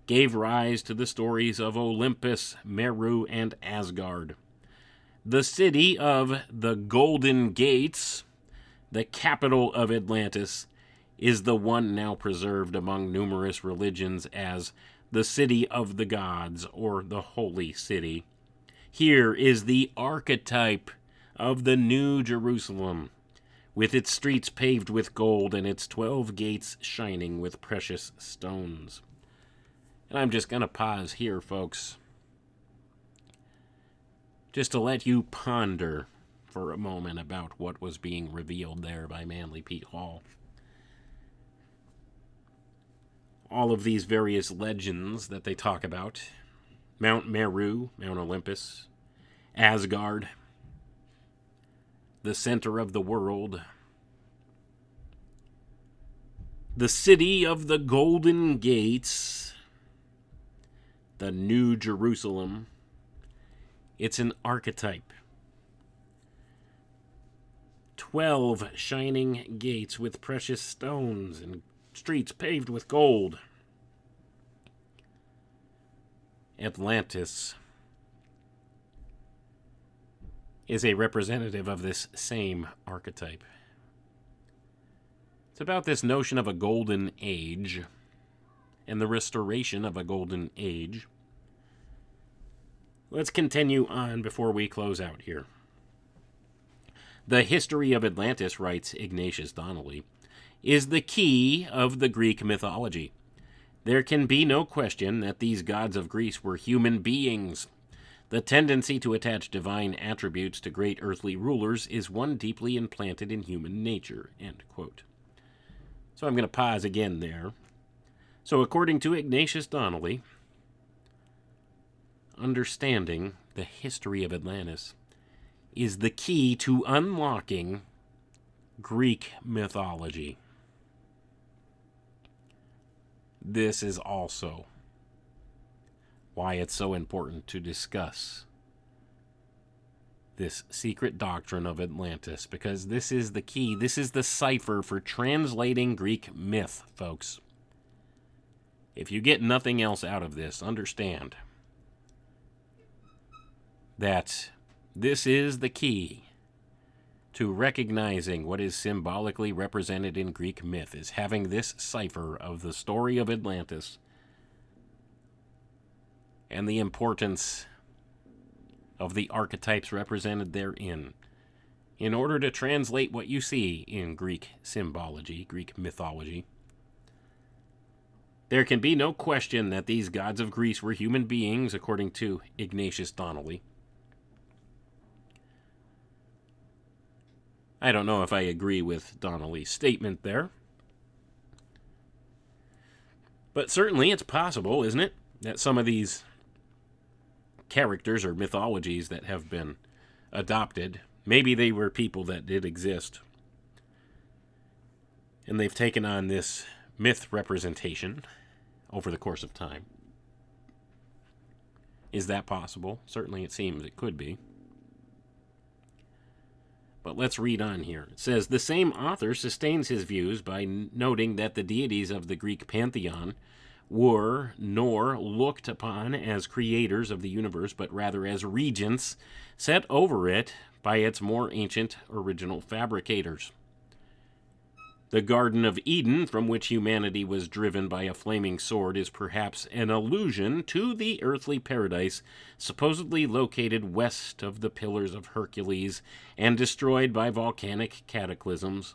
gave rise to the stories of Olympus, Meru, and Asgard. The city of the Golden Gates, the capital of Atlantis, is the one now preserved among numerous religions as the city of the gods, or the holy city. Here is the archetype of the New Jerusalem, with its streets paved with gold and its 12 gates shining with precious stones. And I'm just going to pause here, folks, just to let you ponder for a moment about what was being revealed there by Manly Pete Hall. All of these various legends that they talk about, Mount Meru, Mount Olympus, Asgard, the center of the world, the city of the Golden Gates, the New Jerusalem. It's an archetype. 12 shining gates with precious stones and streets paved with gold. Atlantis is a representative of this same archetype. It's about this notion of a golden age and the restoration of a golden age. Let's continue on before we close out here. The history of Atlantis, writes Ignatius Donnelly, is the key of the Greek mythology. There can be no question that these gods of Greece were human beings. The tendency to attach divine attributes to great earthly rulers is one deeply implanted in human nature. End quote. So I'm going to pause again there. So according to Ignatius Donnelly, understanding the history of Atlantis is the key to unlocking Greek mythology. This is also why it's so important to discuss this secret doctrine of Atlantis, because this is the key. This is the cipher for translating Greek myth, folks. If you get nothing else out of this, understand that this is the key to recognizing what is symbolically represented in Greek myth, is having this cipher of the story of Atlantis and the importance of the archetypes represented therein, in order to translate what you see in Greek symbology, Greek mythology. There can be no question that these gods of Greece were human beings, according to Ignatius Donnelly. I don't know if I agree with Donnelly's statement there. But certainly it's possible, isn't it, that some of these characters or mythologies that have been adopted, maybe they were people that did exist, and they've taken on this myth representation over the course of time. Is that possible? Certainly it seems it could be. But let's read on here. It says, the same author sustains his views by noting that the deities of the Greek pantheon were nor looked upon as creators of the universe, but rather as regents set over it by its more ancient original fabricators. The Garden of Eden, from which humanity was driven by a flaming sword, is perhaps an allusion to the earthly paradise supposedly located west of the Pillars of Hercules and destroyed by volcanic cataclysms.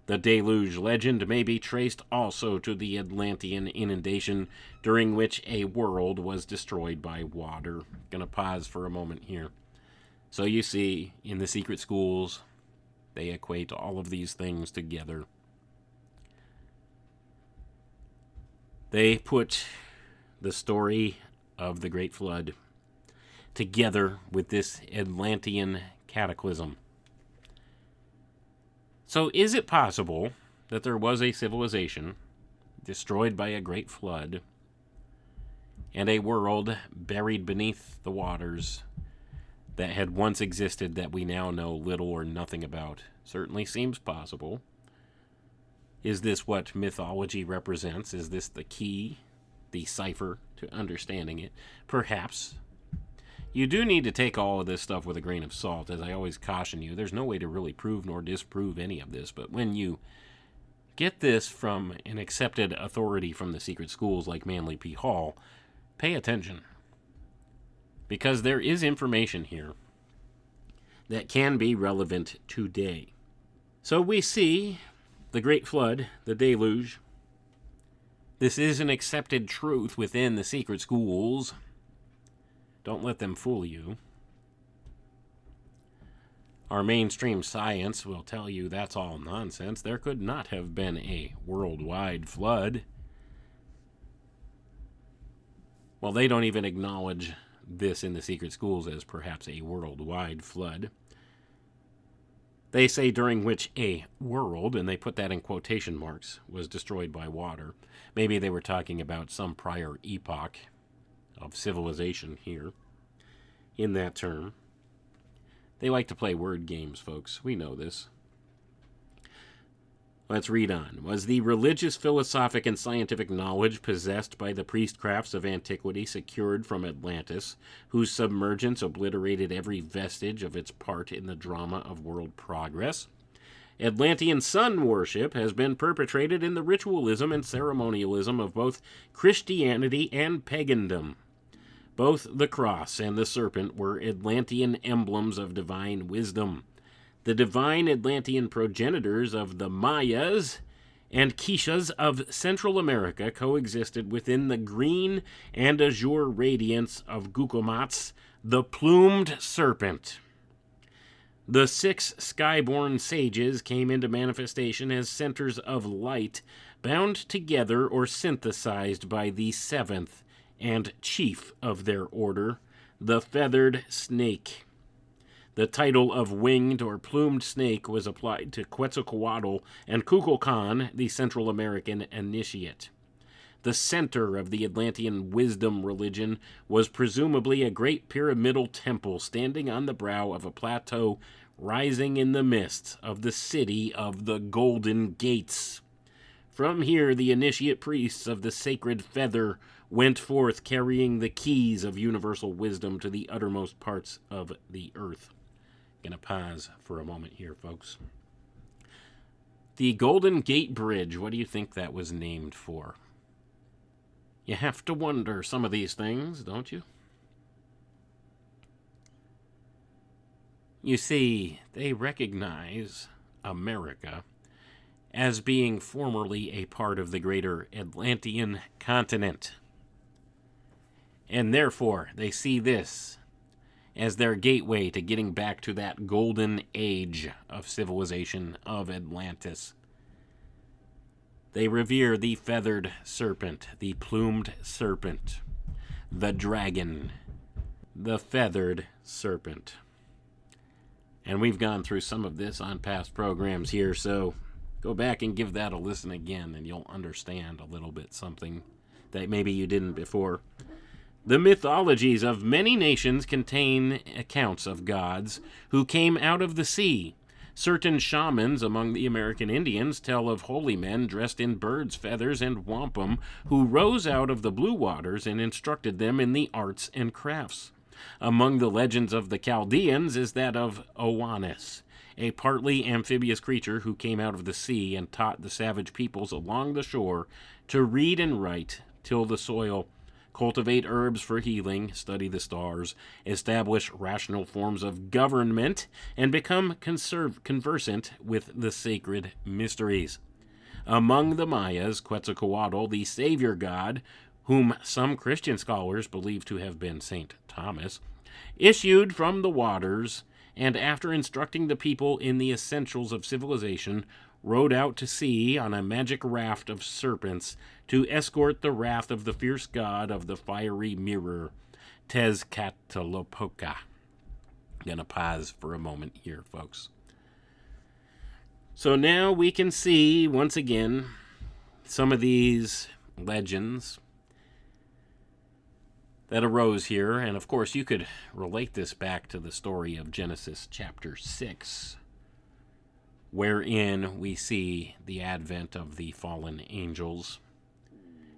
The deluge legend may be traced also to the Atlantean inundation, during which a world was destroyed by water. Gonna pause for a moment here. So you see, in the secret schools, they equate all of these things together. They put the story of the Great Flood together with this Atlantean cataclysm. So is it possible that there was a civilization destroyed by a great flood and a world buried beneath the waters that had once existed that we now know little or nothing about? Certainly seems possible. Is this what mythology represents? Is this the key, the cipher to understanding it? Perhaps. You do need to take all of this stuff with a grain of salt, as I always caution you. There's no way to really prove nor disprove any of this, but when you get this from an accepted authority from the secret schools like Manly P. Hall, pay attention. Because there is information here that can be relevant today. So we see the Great Flood, the deluge. This is an accepted truth within the secret schools. Don't let them fool you. Our mainstream science will tell you that's all nonsense. There could not have been a worldwide flood. Well, they don't even acknowledge this in the secret schools as perhaps a worldwide flood. They say during which a world, and they put that in quotation marks, was destroyed by water. Maybe they were talking about some prior epoch of civilization here in that term. They like to play word games, folks. We know this. Let's read on. Was the religious, philosophic, and scientific knowledge possessed by the priestcrafts of antiquity secured from Atlantis, whose submergence obliterated every vestige of its part in the drama of world progress? Atlantean sun worship has been perpetrated in the ritualism and ceremonialism of both Christianity and pagandom. Both the cross and the serpent were Atlantean emblems of divine wisdom. The divine Atlantean progenitors of the Mayas and Quiches of Central America coexisted within the green and azure radiance of Gucumat's, the plumed serpent. The 6 skyborn sages came into manifestation as centers of light, bound together or synthesized by the 7th and chief of their order, the feathered snake. The title of winged or plumed snake was applied to Quetzalcoatl and Kukulkan, the Central American initiate. The center of the Atlantean wisdom religion was presumably a great pyramidal temple standing on the brow of a plateau rising in the midst of the city of the Golden Gates. From here, the initiate priests of the sacred feather went forth carrying the keys of universal wisdom to the uttermost parts of the earth. Gonna pause for a moment here, folks. The Golden Gate Bridge, what do you think that was named for? You have to wonder some of these things, don't you? You see, they recognize America as being formerly a part of the greater Atlantean continent. And therefore, they see this as their gateway to getting back to that golden age of civilization of Atlantis. They revere the feathered serpent, the plumed serpent, the dragon, the feathered serpent. And we've gone through some of this on past programs here, so go back and give that a listen again, and you'll understand a little bit something that maybe you didn't before. The mythologies of many nations contain accounts of gods who came out of the sea. Certain shamans among the American Indians tell of holy men dressed in birds' feathers and wampum who rose out of the blue waters and instructed them in the arts and crafts. Among the legends of the Chaldeans is that of Oannes, a partly amphibious creature who came out of the sea and taught the savage peoples along the shore to read and write, till the soil, cultivate herbs for healing, study the stars, establish rational forms of government, and become conversant with the sacred mysteries. Among the Mayas, Quetzalcoatl, the savior god, whom some Christian scholars believe to have been St. Thomas, issued from the waters, and after instructing the people in the essentials of civilization, rode out to sea on a magic raft of serpents to escort the wrath of the fierce god of the fiery mirror, Tezcatlipoca. Gonna pause for a moment here, folks. So now we can see, once again, some of these legends that arose here, and of course you could relate this back to the story of Genesis chapter 6, wherein we see the advent of the fallen angels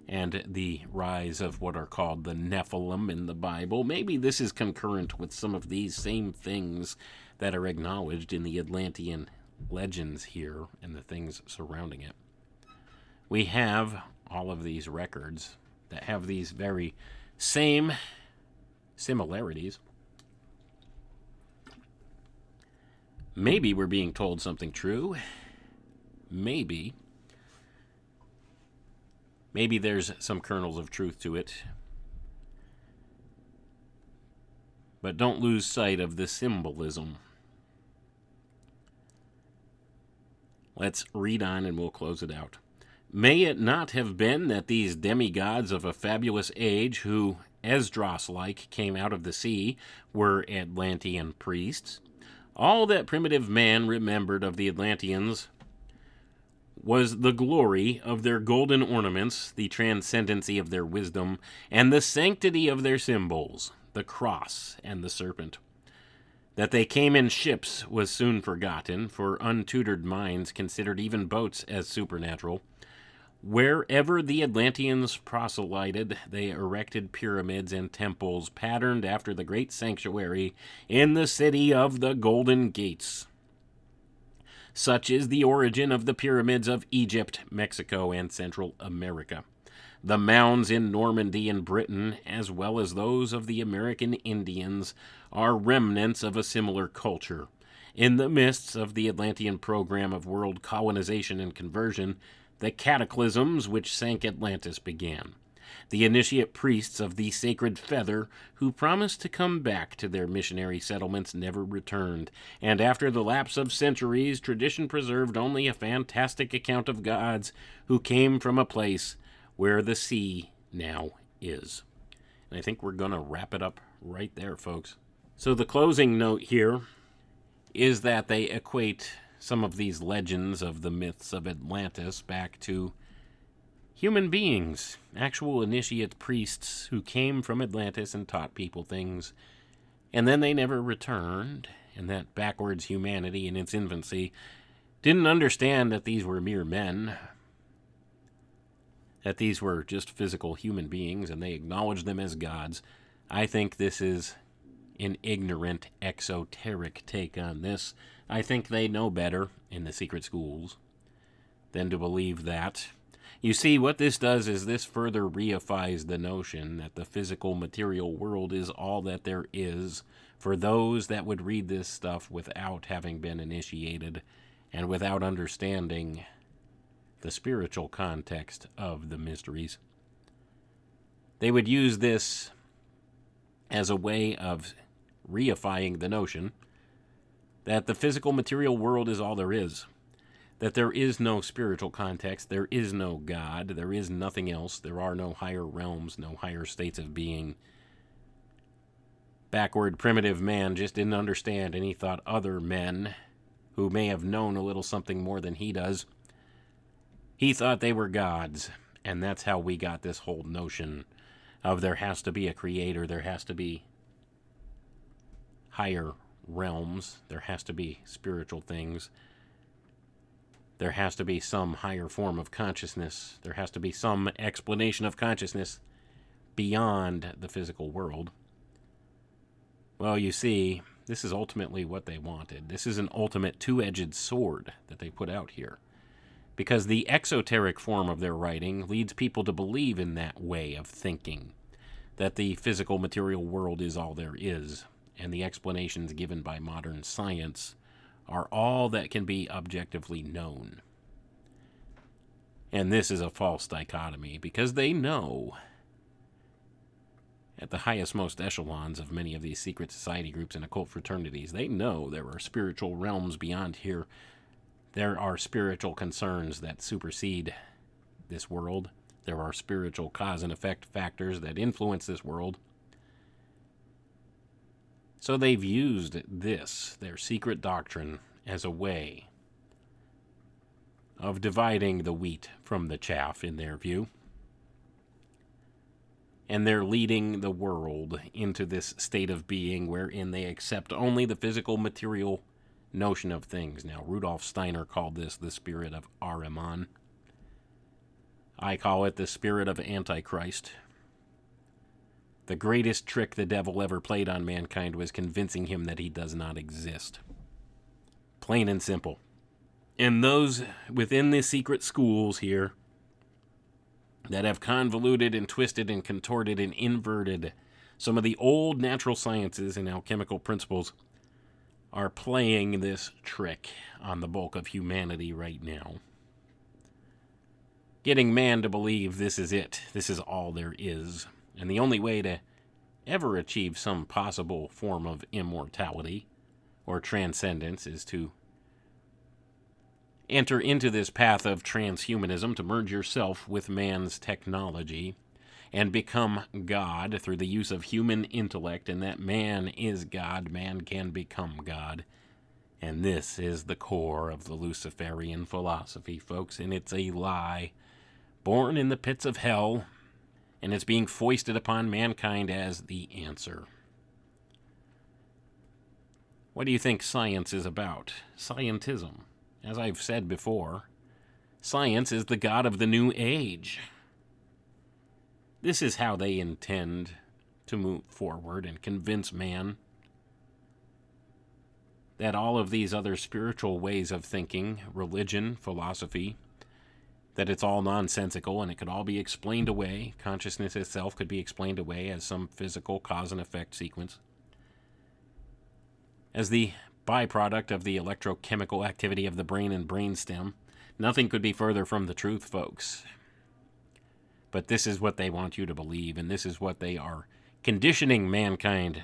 and the rise of what are called the Nephilim in the Bible. Maybe this is concurrent with some of these same things that are acknowledged in the Atlantean legends here and the things surrounding it. We have all of these records that have these very same similarities. Maybe we're being told something true. Maybe. Maybe there's some kernels of truth to it. But don't lose sight of the symbolism. Let's read on and we'll close it out. May it not have been that these demigods of a fabulous age who, Esdras-like, came out of the sea, were Atlantean priests? All that primitive man remembered of the Atlanteans was the glory of their golden ornaments, the transcendency of their wisdom, and the sanctity of their symbols, the cross and the serpent. That they came in ships was soon forgotten, for untutored minds considered even boats as supernatural. Wherever the Atlanteans proselyted, they erected pyramids and temples patterned after the great sanctuary in the city of the Golden Gates. Such is the origin of the pyramids of Egypt, Mexico, and Central America. The mounds in Normandy and Britain, as well as those of the American Indians, are remnants of a similar culture. In the midst of the Atlantean program of world colonization and conversion, the cataclysms which sank Atlantis began. The initiate priests of the sacred feather, who promised to come back to their missionary settlements, never returned, and after the lapse of centuries, tradition preserved only a fantastic account of gods who came from a place where the sea now is. And I think we're going to wrap it up right there, folks. So the closing note here is that they equate some of these legends of the myths of Atlantis back to human beings, actual initiate priests who came from Atlantis and taught people things, and then they never returned, and that backwards humanity in its infancy didn't understand that these were mere men, that these were just physical human beings, and they acknowledged them as gods. I think this is an ignorant, exoteric take on this. I think they know better in the secret schools than to believe that. You see, what this does is this further reifies the notion that the physical material world is all that there is for those that would read this stuff without having been initiated and without understanding the spiritual context of the mysteries. They would use this as a way of reifying the notion that the physical material world is all there is, that there is no spiritual context, there is no God, there is nothing else, there are no higher realms, no higher states of being. Backward, primitive man just didn't understand, and he thought other men, who may have known a little something more than he does, he thought they were gods, and that's how we got this whole notion of there has to be a creator, there has to be higher realms, there has to be spiritual things, there has to be some higher form of consciousness, there has to be some explanation of consciousness beyond the physical world. Well, you see, this is ultimately what they wanted. This is an ultimate two-edged sword that they put out here. Because the exoteric form of their writing leads people to believe in that way of thinking, that the physical material world is all there is, and the explanations given by modern science are all that can be objectively known. And this is a false dichotomy, because they know, at the highest, most echelons of many of these secret society groups and occult fraternities, they know there are spiritual realms beyond here. There are spiritual concerns that supersede this world. There are spiritual cause and effect factors that influence this world. So they've used this, their secret doctrine, as a way of dividing the wheat from the chaff, in their view. And they're leading the world into this state of being wherein they accept only the physical material notion of things. Now, Rudolf Steiner called this the spirit of Ahriman. I call it the spirit of Antichrist. The greatest trick the devil ever played on mankind was convincing him that he does not exist. Plain and simple. And those within the secret schools here that have convoluted and twisted and contorted and inverted some of the old natural sciences and alchemical principles are playing this trick on the bulk of humanity right now. Getting man to believe this is it, this is all there is. And the only way to ever achieve some possible form of immortality or transcendence is to enter into this path of transhumanism, to merge yourself with man's technology and become God through the use of human intellect, and that man is God, man can become God. And this is the core of the Luciferian philosophy, folks, and it's a lie born in the pits of hell, and it's being foisted upon mankind as the answer. What do you think science is about? Scientism. As I've said before, science is the god of the new age. This is how they intend to move forward and convince man that all of these other spiritual ways of thinking, religion, philosophy, that it's all nonsensical and it could all be explained away. Consciousness itself could be explained away as some physical cause and effect sequence, as the byproduct of the electrochemical activity of the brain and brainstem. Nothing could be further from the truth, folks. But this is what they want you to believe, and this is what they are conditioning mankind,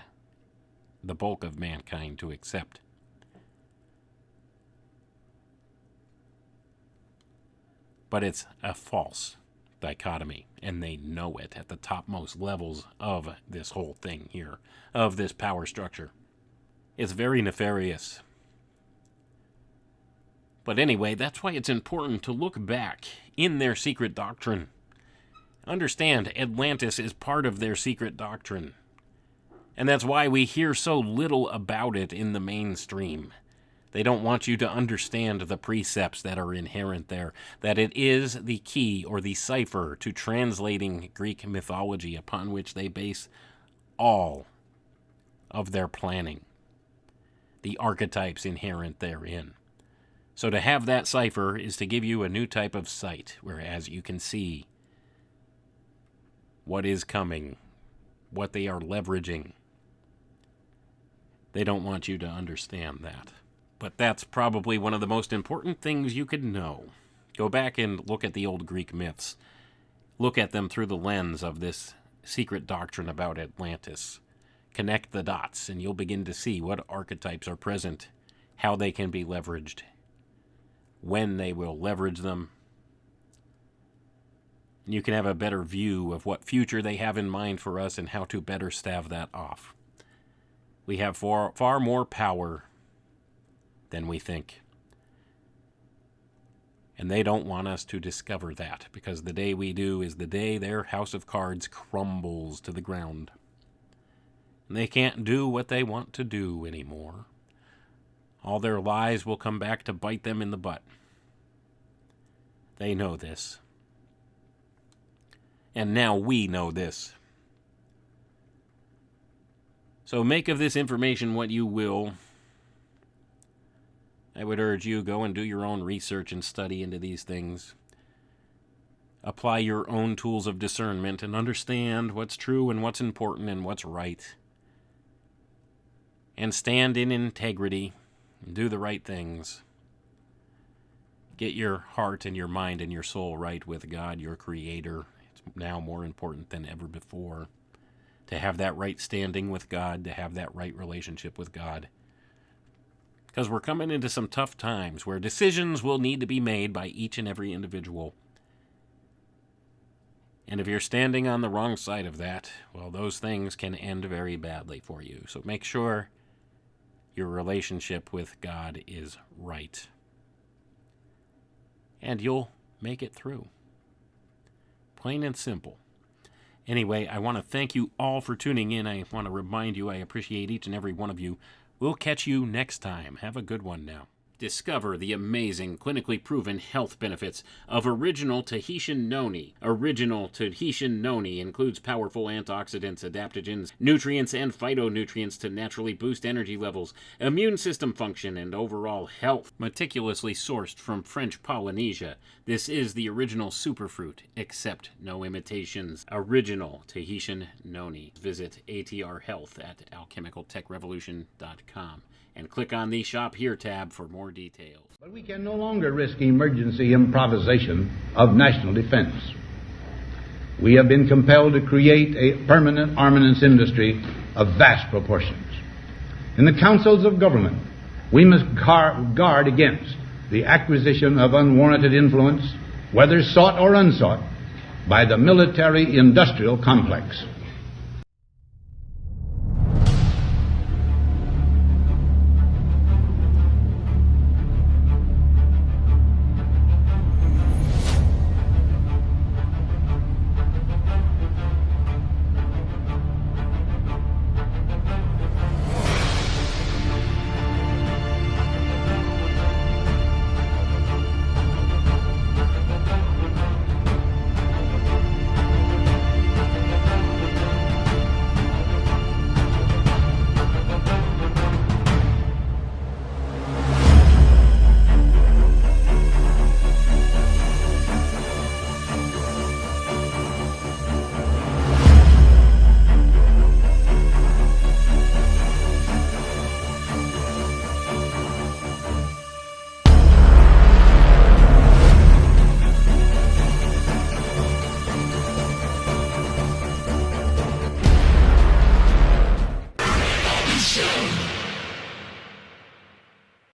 the bulk of mankind, to accept. But it's a false dichotomy, and they know it at the topmost levels of this whole thing here, of this power structure. It's very nefarious. But anyway, that's why it's important to look back in their secret doctrine. Understand, Atlantis is part of their secret doctrine. And that's why we hear so little about it in the mainstream. They don't want you to understand the precepts that are inherent there, that it is the key or the cipher to translating Greek mythology upon which they base all of their planning, the archetypes inherent therein. So to have that cipher is to give you a new type of sight, whereas you can see what is coming, what they are leveraging. They don't want you to understand that. But that's probably one of the most important things you could know. Go back and look at the old Greek myths. Look at them through the lens of this secret doctrine about Atlantis. Connect the dots, and you'll begin to see what archetypes are present, how they can be leveraged, when they will leverage them. And you can have a better view of what future they have in mind for us and how to better stave that off. We have far more power than we think. And they don't want us to discover that, because the day we do is the day their house of cards crumbles to the ground. And they can't do what they want to do anymore. All their lies will come back to bite them in the butt. They know this. And now we know this. So make of this information what you will. I would urge you, go and do your own research and study into these things. Apply your own tools of discernment and understand what's true and what's important and what's right. And stand in integrity and do the right things. Get your heart and your mind and your soul right with God, your Creator. It's now more important than ever before to have that right standing with God, to have that right relationship with God. Because we're coming into some tough times where decisions will need to be made by each and every individual. And if you're standing on the wrong side of that, well, those things can end very badly for you. So make sure your relationship with God is right. And you'll make it through. Plain and simple. Anyway, I want to thank you all for tuning in. I want to remind you I appreciate each and every one of you. We'll catch you next time. Have a good one now. Discover the amazing, clinically proven health benefits of original Tahitian noni. Original Tahitian noni includes powerful antioxidants, adaptogens, nutrients, and phytonutrients to naturally boost energy levels, immune system function, and overall health. Meticulously sourced from French Polynesia, this is the original superfruit. Accept no imitations. Original Tahitian noni. Visit ATR Health at alchemicaltechrevolution.com. and click on the Shop Here tab for more details. But we can no longer risk emergency improvisation of national defense. We have been compelled to create a permanent armaments industry of vast proportions. In the councils of government, we must guard against the acquisition of unwarranted influence, whether sought or unsought, by the military-industrial complex.